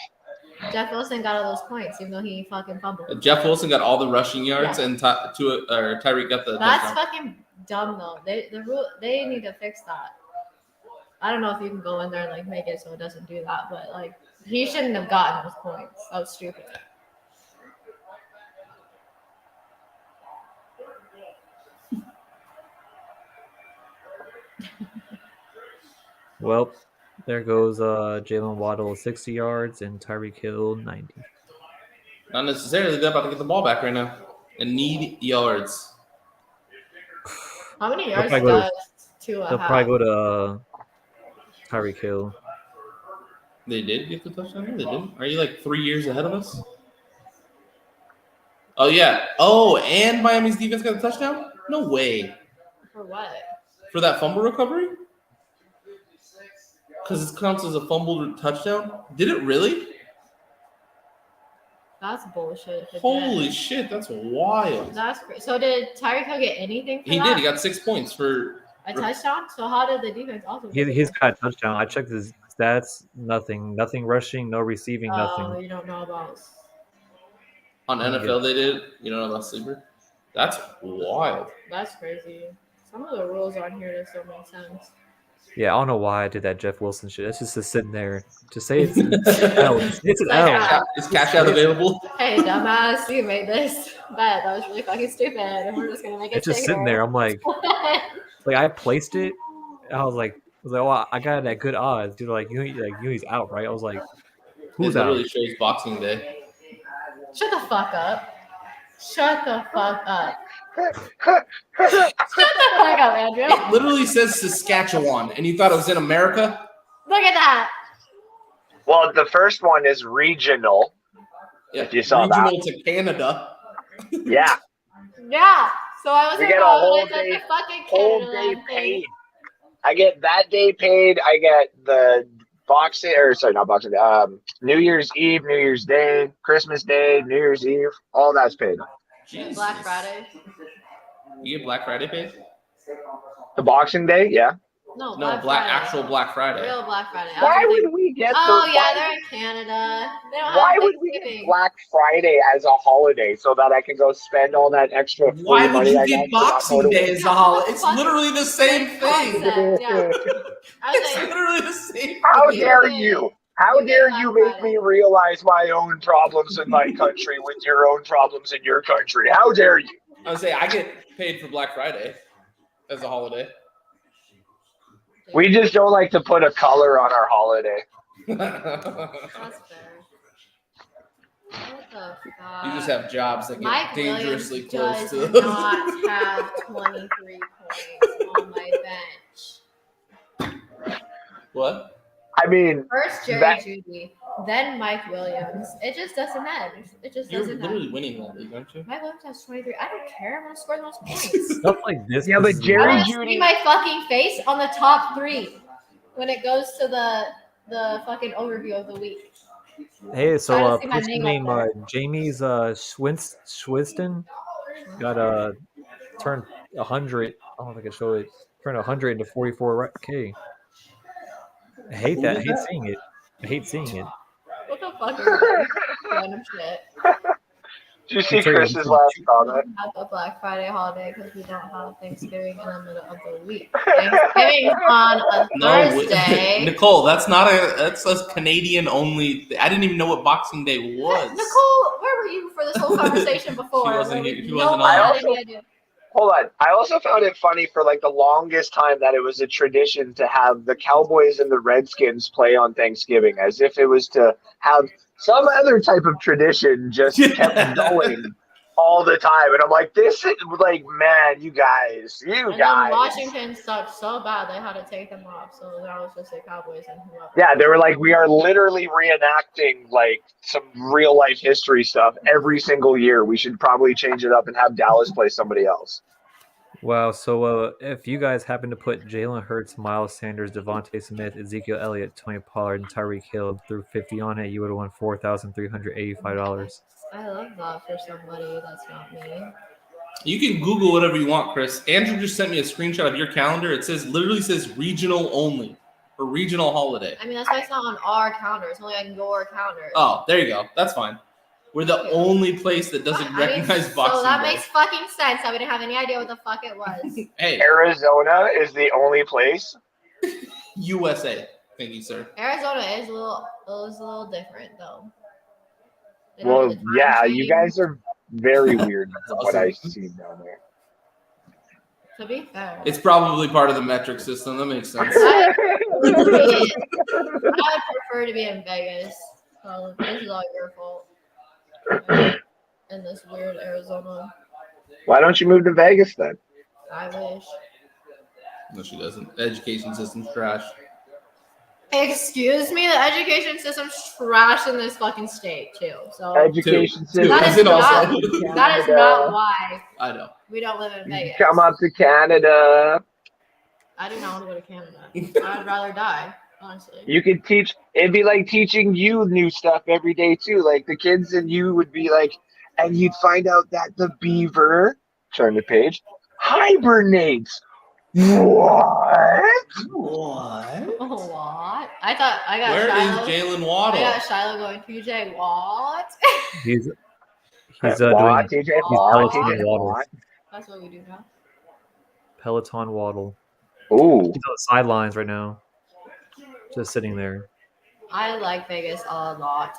Jeff Wilson got all those points, even though he fucking fumbled. Jeff Wilson got all the rushing yards, and Tyreek got the. That's touchdown. fucking dumb though. They need to fix that. I don't know if you can go in there and like make it so it doesn't do that, but like he shouldn't have gotten those points. That was stupid. Well, there goes Jalen Waddle 60 yards and Tyreek Hill 90. Not necessarily. They're about to get the ball back right now and need yards. How many yards does Tua have? They'll probably go to Tyreek Hill. They did get the touchdown? No, they didn't. Are you like 3 years ahead of us? Oh, yeah. Oh, and Miami's defense got a touchdown? No way. For what? For that fumble recovery? Because it counts as a fumbled touchdown? Did it really? That's bullshit. Holy shit, that's wild. That's crazy. So did Tyreek Hill get anything for He that? did. He got 6 points for a touchdown? So how did the defense also He's got a touchdown. I checked his stats. Nothing rushing, no receiving, nothing. Oh, you don't know about. On NFL they did. You don't know about Sleeper? That's wild. That's crazy. Some of the rules on here just don't make sense. Yeah, I don't know why I did that Jeff Wilson shit. It's just sitting there. Just say it's an L. It's an L. Is cash out available? Hey, dumbass, you made this bet. That was really fucking stupid. And we're just gonna make it It's just bigger. sitting there. I'm like I placed it. I was like, oh, I got it at good odds. Dude, like you know he's out, right? I was like, who's It out? literally shows Boxing Day. Shut the fuck up. Shut the fuck up. Shut the fuck up, Andrew. It literally says Saskatchewan, and you thought it was in America? Look at that. Well, the first one is regional. Yeah, If you saw regional to Canada. Yeah. Yeah. So I was We get a whole day paid. I get that day paid. I get the New Year's Eve, New Year's Day, Christmas Day, New Year's Eve, all that's paid. Jesus. Black Friday. You get Black Friday paid? The Boxing Day, yeah. No, actual Black Friday. Real Black Friday. Why would we get they're in Canada. They don't Why have would we get Thanksgiving. Black Friday as a holiday so that I can go spend all that extra free Why would money you I get got for Boxing not Day as a holiday? It's literally the same thing. Concept, yeah. I was It's like, literally the same How thing. dare you? How You get dare Black you make Friday. me realize my own problems in my country with your own problems in your country? How dare you? I would say I get paid for Black Friday as a holiday. We just don't like to put a color on our holiday. that's fair. What the fuck? You just have jobs that get Mike dangerously Williams close does to not have 23 points on my bench. What? I mean, First Jerry Judy, then Mike Williams. It just doesn't end. It just You're doesn't literally end. winning that league, aren't you? Mike Williams has 23. I don't care. I'm gonna score the most points. Stuff like this. Yeah, but pisses me Jerry I off. want to Judy- see my fucking face on the top 3 when it goes to the fucking overview of the week. Hey, I so wanna see my person name up named there. Jamie's Swinton got turned 100. I don't know if I can show it. Turned 100 into 44K. I hate that. I hate seeing it. I hate seeing it. What the fuck is that? Random shit. did you see It's like- Chris's last We comment? don't have the Black Friday holiday because we don't have Thanksgiving in the middle of the week. Thanksgiving's on a Thursday. Nicole, that's a Canadian only. I didn't even know what Boxing Day was. Nicole, where were you for this whole conversation before? She wasn't Where here- we- she no wasn't one on. had any idea. Hold on. I also found it funny for like the longest time that it was a tradition to have the Cowboys and the Redskins play on Thanksgiving, as if it was to have some other type of tradition just kept going all the time. And I'm like, this is like, man, you guys. And then Washington sucked so bad they had to take them off. So now it's just the Cowboys and whoever. Yeah, they were like, we are literally reenacting like some real life history stuff every single year. We should probably change it up and have Dallas play somebody else. Wow. So if you guys happen to put Jalen Hurts, Miles Sanders, Devontae Smith, Ezekiel Elliott, Tony Pollard, and Tyreek Hill threw 50 on it, you would have won $4,385. I love that for somebody that's not me. You can Google whatever you want, Chris. Andrew just sent me a screenshot of your calendar. It literally says regional only or regional holiday. I mean, that's why it's not on our calendar. It's only on your calendar. Oh, there you go. That's fine. We're the only place that doesn't recognize Boxing So that Day. makes fucking sense. I didn't have any idea what the fuck it was. Hey, Arizona is the only place. USA. Thank you, sir. Arizona is a little different though. They don't Well, have the time yeah, you change. guys are very weird That's from what I awesome. see down there. To be fair, It's probably part of the metric system. That makes sense. I would prefer to be in Vegas. So this is all your fault. In this weird Arizona, Why don't you move to Vegas then? I wish. No, she doesn't. The education system's trash. Excuse me, the education system's trash in this fucking state too. So Education Two. system. That As is in also. that is not why I know. we don't live in Vegas. Come up to Canada. I do not want to go to Canada. I'd rather die, honestly. You could teach. It'd be like teaching you new stuff every day too. Like the kids and you would be like, and you'd find out that the beaver, turn the page, hibernates. What? What? What? I thought I got Where is Shiloh. Jalen I Waddle? got Shiloh going, PJ, what? He's What, doing. TJ? He's What, Alex TJ? doing What? Waddles. That's what we do now. Peloton Waddle. Ooh. He's on the sidelines right now, just sitting there. I like Vegas a lot.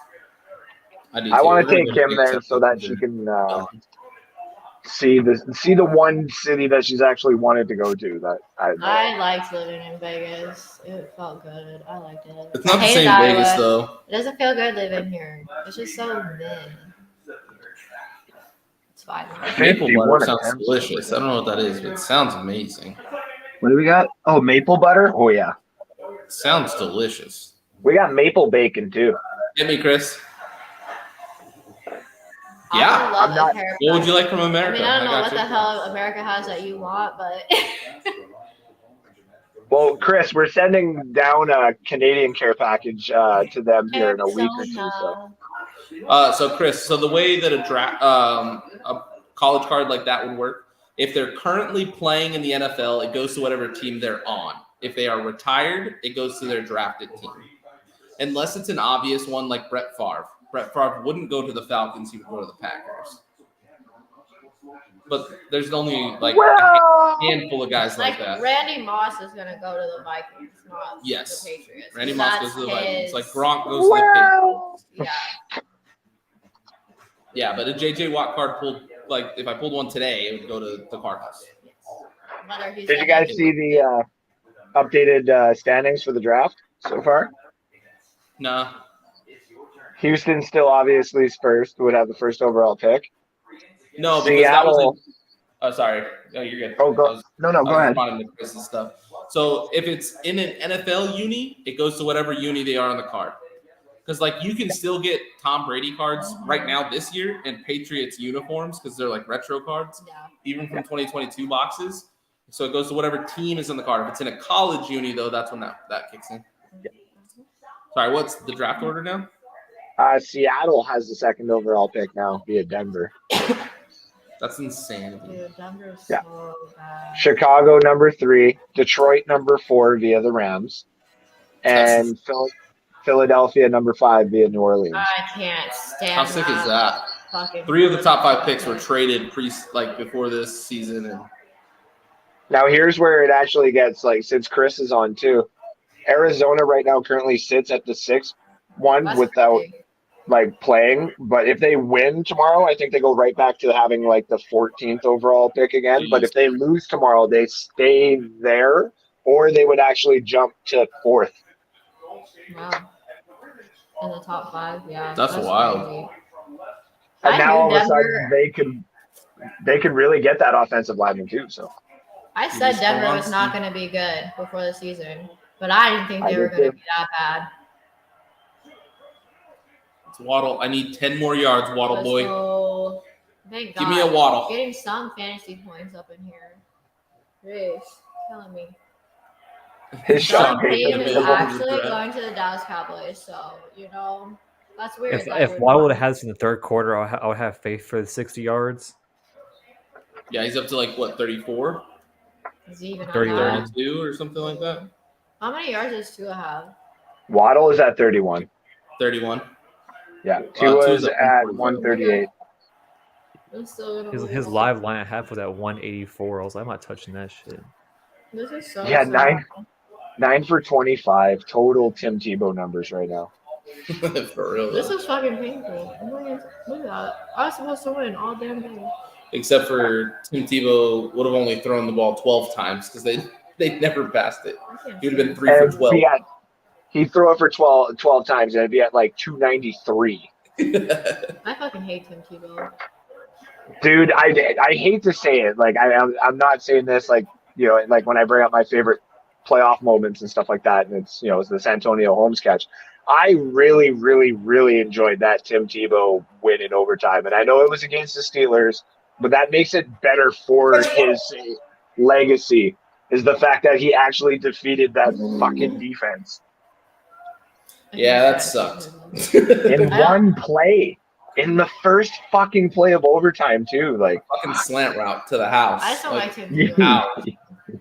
I want to take Kim there so that she can see the one city that she's actually wanted to go to. That I liked living in Vegas. It felt good. I liked it. It's not the hated same Iowa. Vegas though. It doesn't feel good living here. It's just so meh. It's fine. Maple 51 butter sounds attempts. delicious. I don't know what that is, but it sounds amazing. What do we got? Oh, maple butter. Oh yeah, It sounds delicious. we got maple bacon too. Hit me, Chris. I Yeah. love I'm not- America. What would you like from I America? mean, I don't know got what you. the hell America has that you want, but Well, Chris, we're sending down a Canadian care package to them here in a week or two. So Chris, the way that a college card like that would work, if they're currently playing in the NFL, it goes to whatever team they're on. If they are retired, it goes to their drafted team. Unless it's an obvious one like Brett Favre. Brett Favre wouldn't go to the Falcons, he would go to the Packers. But there's only like a handful of guys like that. Randy Moss is gonna go to the Vikings, not Yes. the Patriots. Randy 'cause Moss goes to the that's Vikings. his- Like Gronk goes to the Patriots. Yeah. Yeah, but a JJ Watt card pulled, like if I pulled one today, it would go to the Cardinals. Whether he's Did you gonna guys see the updated standings for the draft so far? No. Houston still obviously is first, would have the first overall pick. No, because that was Seattle. oh, sorry. No, you're good. Oh, go. I was Go ahead. responding to Chris's stuff. So if it's in an NFL uni, it goes to whatever uni they are on the card. Because like you can still get Tom Brady cards right now this year and Patriots uniforms because they're like retro cards, Yeah. even from 2022 boxes. So it goes to whatever team is in the card. If it's in a college uni though, that's when that kicks in. Sorry, what's the draft order now? Seattle has the second overall pick now via Denver. That's insanity. Dude, Denver's Yeah. so bad. Chicago number 3, Detroit number 4 via the Rams, and Philadelphia number 5 via New Orleans. I can't stand How sick is that? Fucking 3 of the top 5 picks were traded before this season, and Now here's where it actually gets since Chris is on too. Arizona right now currently sits at the 6th one That's without crazy. playing, but if they win tomorrow, I think they go right back to having the 14th overall pick again. But if they lose tomorrow, they stay there, or they would actually jump to 4th. Wow. In the top 5, yeah. That's wild. Crazy. And I now knew all of a Denver- sudden they could really get that offensive lineman too. So I said just Denver hold on, was not going to be good before the season, but I didn't think I they were did going to too. be that bad. it's Waddle. I need 10 more yards, Waddle Let's boy. go. Thank God. Give me a Waddle. Getting some fantasy points up in here. Jeez, killing me. his Sean shot Sean Payton Payton is available for actually draft. going to the Dallas Cowboys, so that's weird. If that would- Waddle would have had this in the third quarter, I would have faith for the 60 yards. Yeah, he's up to 34, is he even on 31. that? 32 or something like that. How many yards does Tua have? Waddle is at 31. 31. Yeah, Tua's Tua's at at 138. I'm still gonna His lose. live line at half was at 184. I was like, I'm not touching that shit. This is so Yeah, sad. 9 for 25 total Tim Tebow numbers right now. For real. This though. is fucking painful. Look at that. I was supposed to win all damn day. Except for Tim Tebow would have only thrown the ball 12 times because they never passed it. I can't He would have been see 3 for And 12. he'd throw it for 12 times and it'd be at 293. it. I fucking hate Tim Tebow. Dude, I hate to say it. I'm not saying this when I bring up my favorite playoff moments and stuff like that, and it's the Santonio Holmes catch. I really, really, really enjoyed that Tim Tebow win in overtime, and I know it was against the Steelers, but that makes it better for his legacy. Is the fact that he actually defeated that fucking defense Yeah, that sucked. in one play. In the first fucking play of overtime, too. Fucking slant route to the house. I just don't like Tim Yeah. Tebow.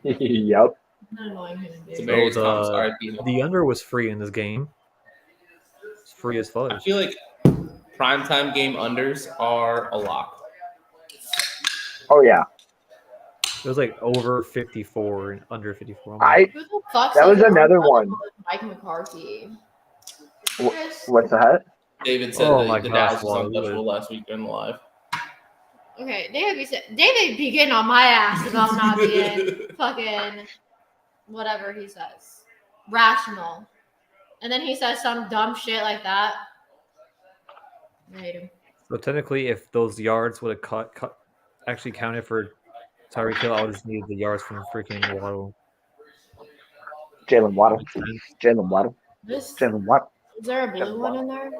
Ow. Yep. I'm annoying him, It's dude. America's So, Tom's RIP. The under was free in this game. It's free as I fudge. feel like primetime game unders are a lock. Oh, yeah. It was like over 54 and under 54. I'm I like, Who the fuck's that was like another one. untouchable with Mike McCarthy? What's that? David said Oh that my the gosh, Dallas was wow, untouchable last week in the live. Okay, David be getting on my ass about not being fucking whatever he says. Rational. And then he says some dumb shit like that. I hate him. so technically, if those yards would have actually counted for Tyreek Hill, I would just need the yards from freaking Waddle. Jalen Waddle. Jalen Waddle. This, Jalen Waddle. is there a blue one in there?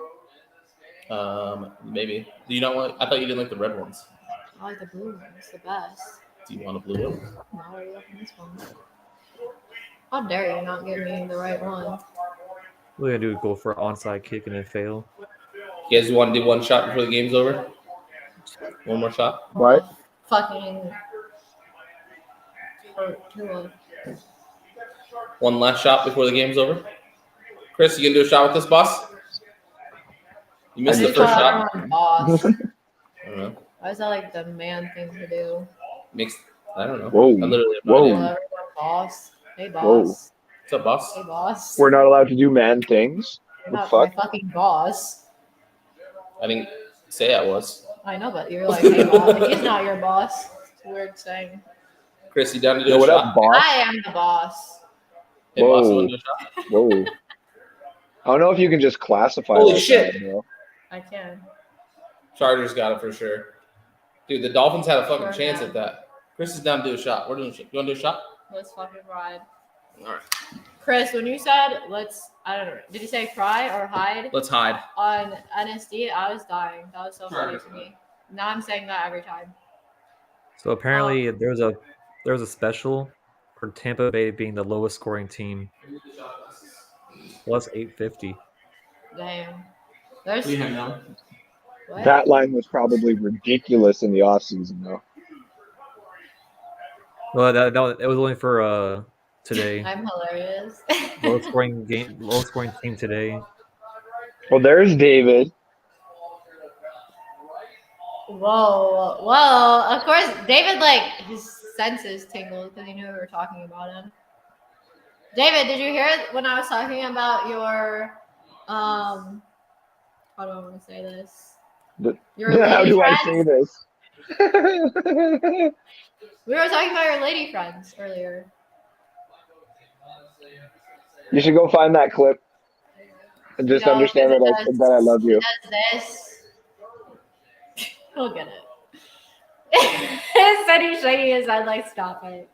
Maybe. Do you not want? I thought you didn't like the red ones. I like the blue one. It's the best. Do you want a blue one? No, I already opened this one. How dare you not give me the right one? What we're gonna do is go for an onside kick and then fail. You guys want to do one shot before the game's over? One more shot? What? Fucking. One last shot before the game's over? Chris, you gonna do a shot with this, boss? You missed the first shot. Boss. I don't know. Why is that like the man thing to do? I don't know. Whoa. I literally have no Whoa. idea. Everyone, boss. Hey, boss. Whoa. What's up, boss? Hey, boss. We're not allowed to do man things. You're The not fuck? my fucking boss. I didn't say I was. I know, but you're like, hey, boss. He's not your boss. It's a weird saying. Chris, you down to do Yo, a what shot? up, boss? I am the boss. Hey, boss, you Whoa. want to do a shot? Whoa. I don't know if you can just classify Holy like shit. that, bro. I can. Chargers got it for sure. Dude, the Dolphins had a fucking Sure chance have. at that. Chris is down to do a shot. We're doing a shot. You want to do a shot? Let's fucking ride. All right. Chris, when you said I don't know, did you say cry or hide Let's hide. on NSD? I was dying. That was so funny to me. Now I'm saying that every time. So apparently, there was a special for Tampa Bay being the lowest scoring team, plus 850. Damn. There's We hang on. what? That line was probably ridiculous in the offseason, though. Well, it was only for today. I'm hilarious. Lowest scoring team today. Well, there's David. Whoa. Well, of course, David, like, his senses tingled because he knew we were talking about him. David, did you hear it when I was talking about your, how do I want to say this? Your How lady do I friends? say this? We were talking about your lady friends earlier. You should go find that clip and just No, understand that because that I love you. It does this. He'll get it. Instead, he's shaking his head like, stop it.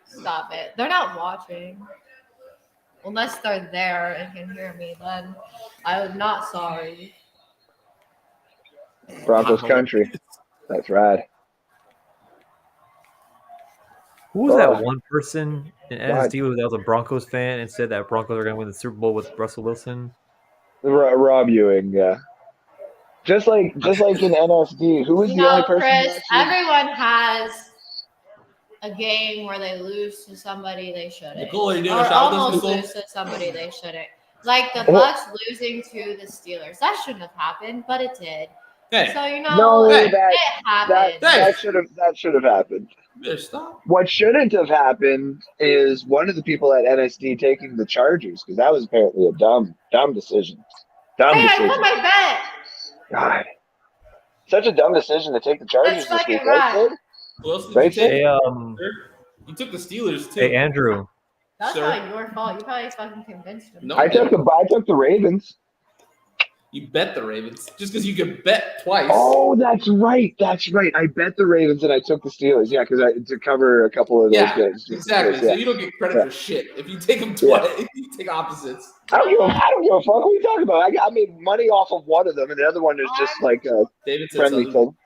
Stop it. They're not watching. Unless they're there and can hear me, then I'm not sorry. Broncos country. That's rad. Who was Oh. that one person in God. NSD that was a Broncos fan and said that Broncos are going to win the Super Bowl with Russell Wilson? Rob Ewing, yeah. Just like in NSD, who was the only person? Chris, everyone has a game where they lose to somebody they shouldn't. Nicole, are you doing Or a shot with us, almost Nicole? lose to somebody they shouldn't. Like the Bucks losing to the Steelers. That shouldn't have happened, but it did. Hey, So you know, No, it that happened. that should have happened. you better stop. What shouldn't have happened is one of the people at NSD taking the Chargers, because that was apparently a dumb decision. Dumb Hey, I decision. won my bet. God, such a dumb decision to take the Chargers That's this week, fucking right? right. Sid? Who else did Right, you take? Hey, You took the Steelers too. hey, Andrew. That's Sir? not your fault. You probably fucking convinced him. No. I took the Ravens. You bet the Ravens just because you could bet twice. Oh, that's right. I bet the Ravens and I took the Steelers. Yeah, because to cover a couple of those Yeah, games. just in exactly. case, So yeah. you don't get credit Yeah. for shit if you take them twice. You take opposites. I don't give a fuck. What are you talking about? I made money off of one of them, and the other one is just like a David said friendly something. thing.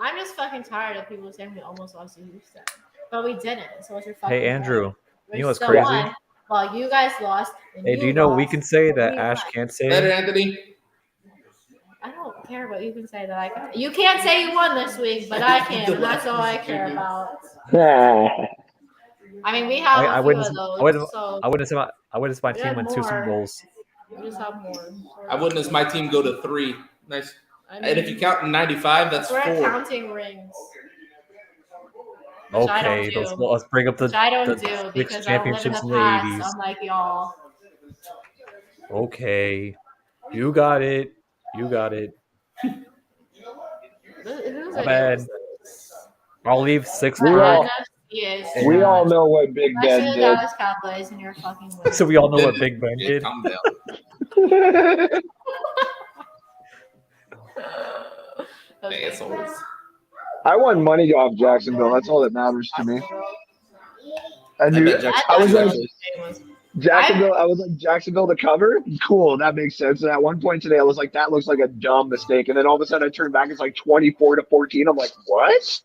I'm just fucking tired of people saying we almost lost to Houston. But we didn't. So what's your fucking Hey, Andrew. point? You know what's still crazy? won. Well, you guys lost. And Hey, do you know what we lost, can say and that we Ash won. can't say? Better, Anthony. I don't care what you can say that I can. You can't say you won this week, but I can, and that's all I care about. I mean, we have I a few witnessed- of those, I witnessed- so I witnessed my We team had win 2 Super more. Bowls. we just have more. I witnessed my team go to 3. Nice. I mean, And if you count in 95, that's we're 4. counting rings. Which I don't Okay, do. let's bring up the Which I don't the do six because I don't live in championships the in the past, 80s. unlike y'all. Okay, you got it. You got it. Who's My video bad. is this? I'll leave 6 We My all- for. NFC is We all trash. know what Big Especially Ben the did. Dallas Cowboys and your fucking win. So we all know what Big Ben Yeah, did. calm down. Okay. Assholes. I won money off Jacksonville. That's all that matters to me. I knew. bet Jacksonville I was too, like actually. Jacksonville. I was like Jacksonville to cover. Cool, that makes sense. And at one point today, I was like, that looks like a dumb mistake. And then all of a sudden, I turned back. It's like 24-14. I'm like, what?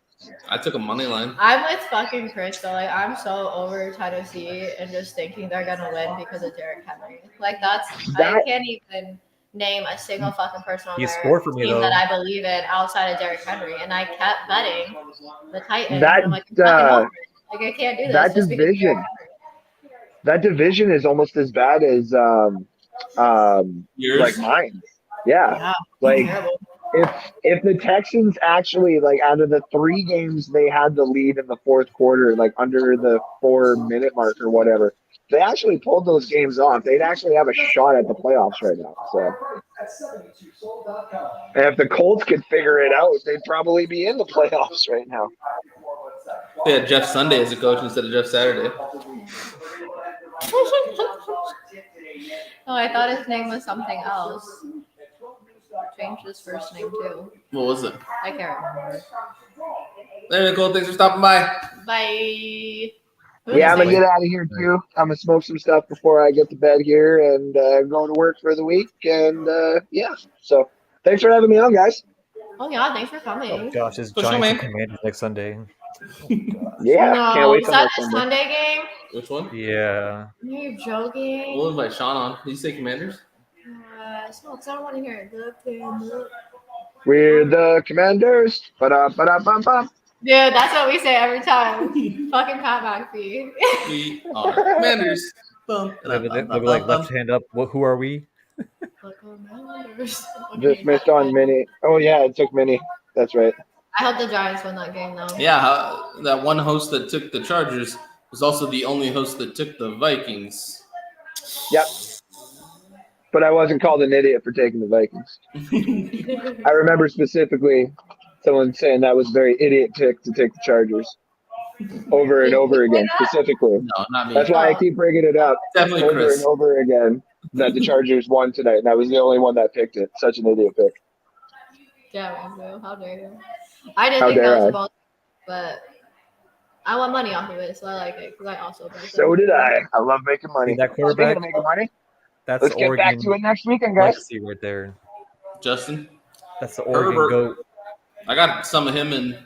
I took a money line. I'm with fucking Chris though. Like I'm so over Tennessee and just thinking they're gonna win because of Derrick Henry. Like I That- can't even name a single fucking person on He their scored for me, team though. that I believe in outside of Derrick Henry, and I kept betting the Titans. That, and I'm like, I'm fucking over it. Like I can't do this. that just because of division. Derrick Henry. That division is almost as bad as Yours? like mine. Yeah. Yeah, Like terrible. if the Texans actually like out of the 3 games they had the lead in the fourth quarter, like under the 4-minute mark or whatever, they actually pulled those games off. They'd actually have a shot at the playoffs right now. So and if the Colts could figure it out, they'd probably be in the playoffs right now. They had Jeff Sunday as a coach instead of Jeff Saturday. Oh, I thought his name was something else. Changed his first name too. What was it? I can't remember. There, Nicole. Thanks for stopping by. Bye. Yeah, I'm gonna get out of here too. I'm gonna smoke some stuff before I get to bed here and go to work for the week. And yeah, so thanks for having me on, guys. Oh yeah, thanks for Oh coming. gosh, it's For sure, Giants man. and Commanders next Sunday. Yeah, No, can't wait is till that next the Sunday. Sunday game? Which one? Yeah. You're joking. We'll invite Sean on. Did you say Commanders? Smokes, I don't want to hear it. We're the Commanders. Ba-da-ba-da-bum-bum. Dude, that's what we say every time. Fucking Pat McAfee. We are Commanders. Bum, They'll be bum, bum, like bum, left hand up. Who are we? The Commanders. Just missed on Mini. Oh yeah, it took Mini. That's right. I hope the Giants win that game though. Yeah, that one host that took the Chargers was also the only host that took the Vikings. Yep. But I wasn't called an idiot for taking the Vikings. I remember specifically someone saying that was a very idiot pick to take the Chargers over and over again, specifically. No, not me. That's why I keep bringing it up Definitely over Chris. and over again that the Chargers won tonight, and I was the only one that picked it. Such an idiot pick. Yeah, bro. How dare you? I didn't How think dare that was I? a ball, but I want money off of it, so I like it because I also bet So them. did I. I love making money. See that Speaking quarterback? of making money, That's let's the get Oregon back to it next weekend, guys. legacy right there. Justin. That's the Oregon Herbert. goat. I got some of him and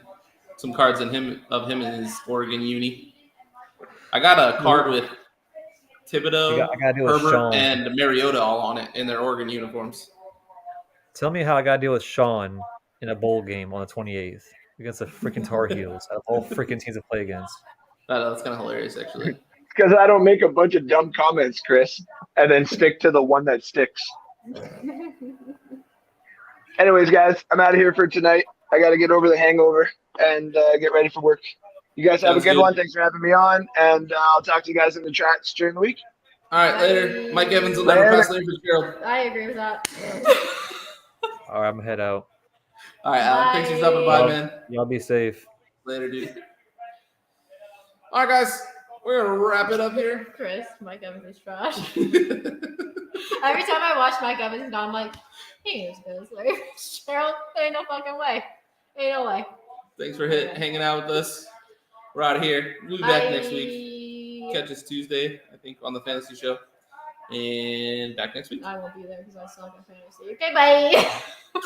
some cards of him in his Oregon uni. I got a card with Thibodeau, I gotta deal with Herbert, Sean. and Mariota all on it in their Oregon uniforms. Tell me how I gotta deal with Sean in a bowl game on the 28th against the freaking Tar Heels out of all freaking teams to play against. That's kind of hilarious, actually. Because I don't make a bunch of dumb comments, Chris, and then stick to the one that sticks. Anyways, guys, I'm out of here for tonight. I got to get over the hangover and get ready for work. You guys have Sounds a good good. one. Thanks for having me on, and I'll talk to you guys in the chats during the week. All right, later. Mike Evans will never pass Larry Fitzgerald. I agree with that. All right, I'm gonna head out. All right, Alan. Thanks for stopping by, man. Y'all be safe. Later, dude. All right, guys. We're going to wrap it up here. Chris, Mike Evans is trash. Every time I watch Mike Evans, I'm like, he is good as Larry Fitzgerald. Ain't no fucking way. Ain't no way. Thanks for hanging out with us. We're out of here. We'll be back next week. Catch us Tuesday, I think, on the fantasy show. And back next week. I won't be there because I suck at fantasy. Okay, bye.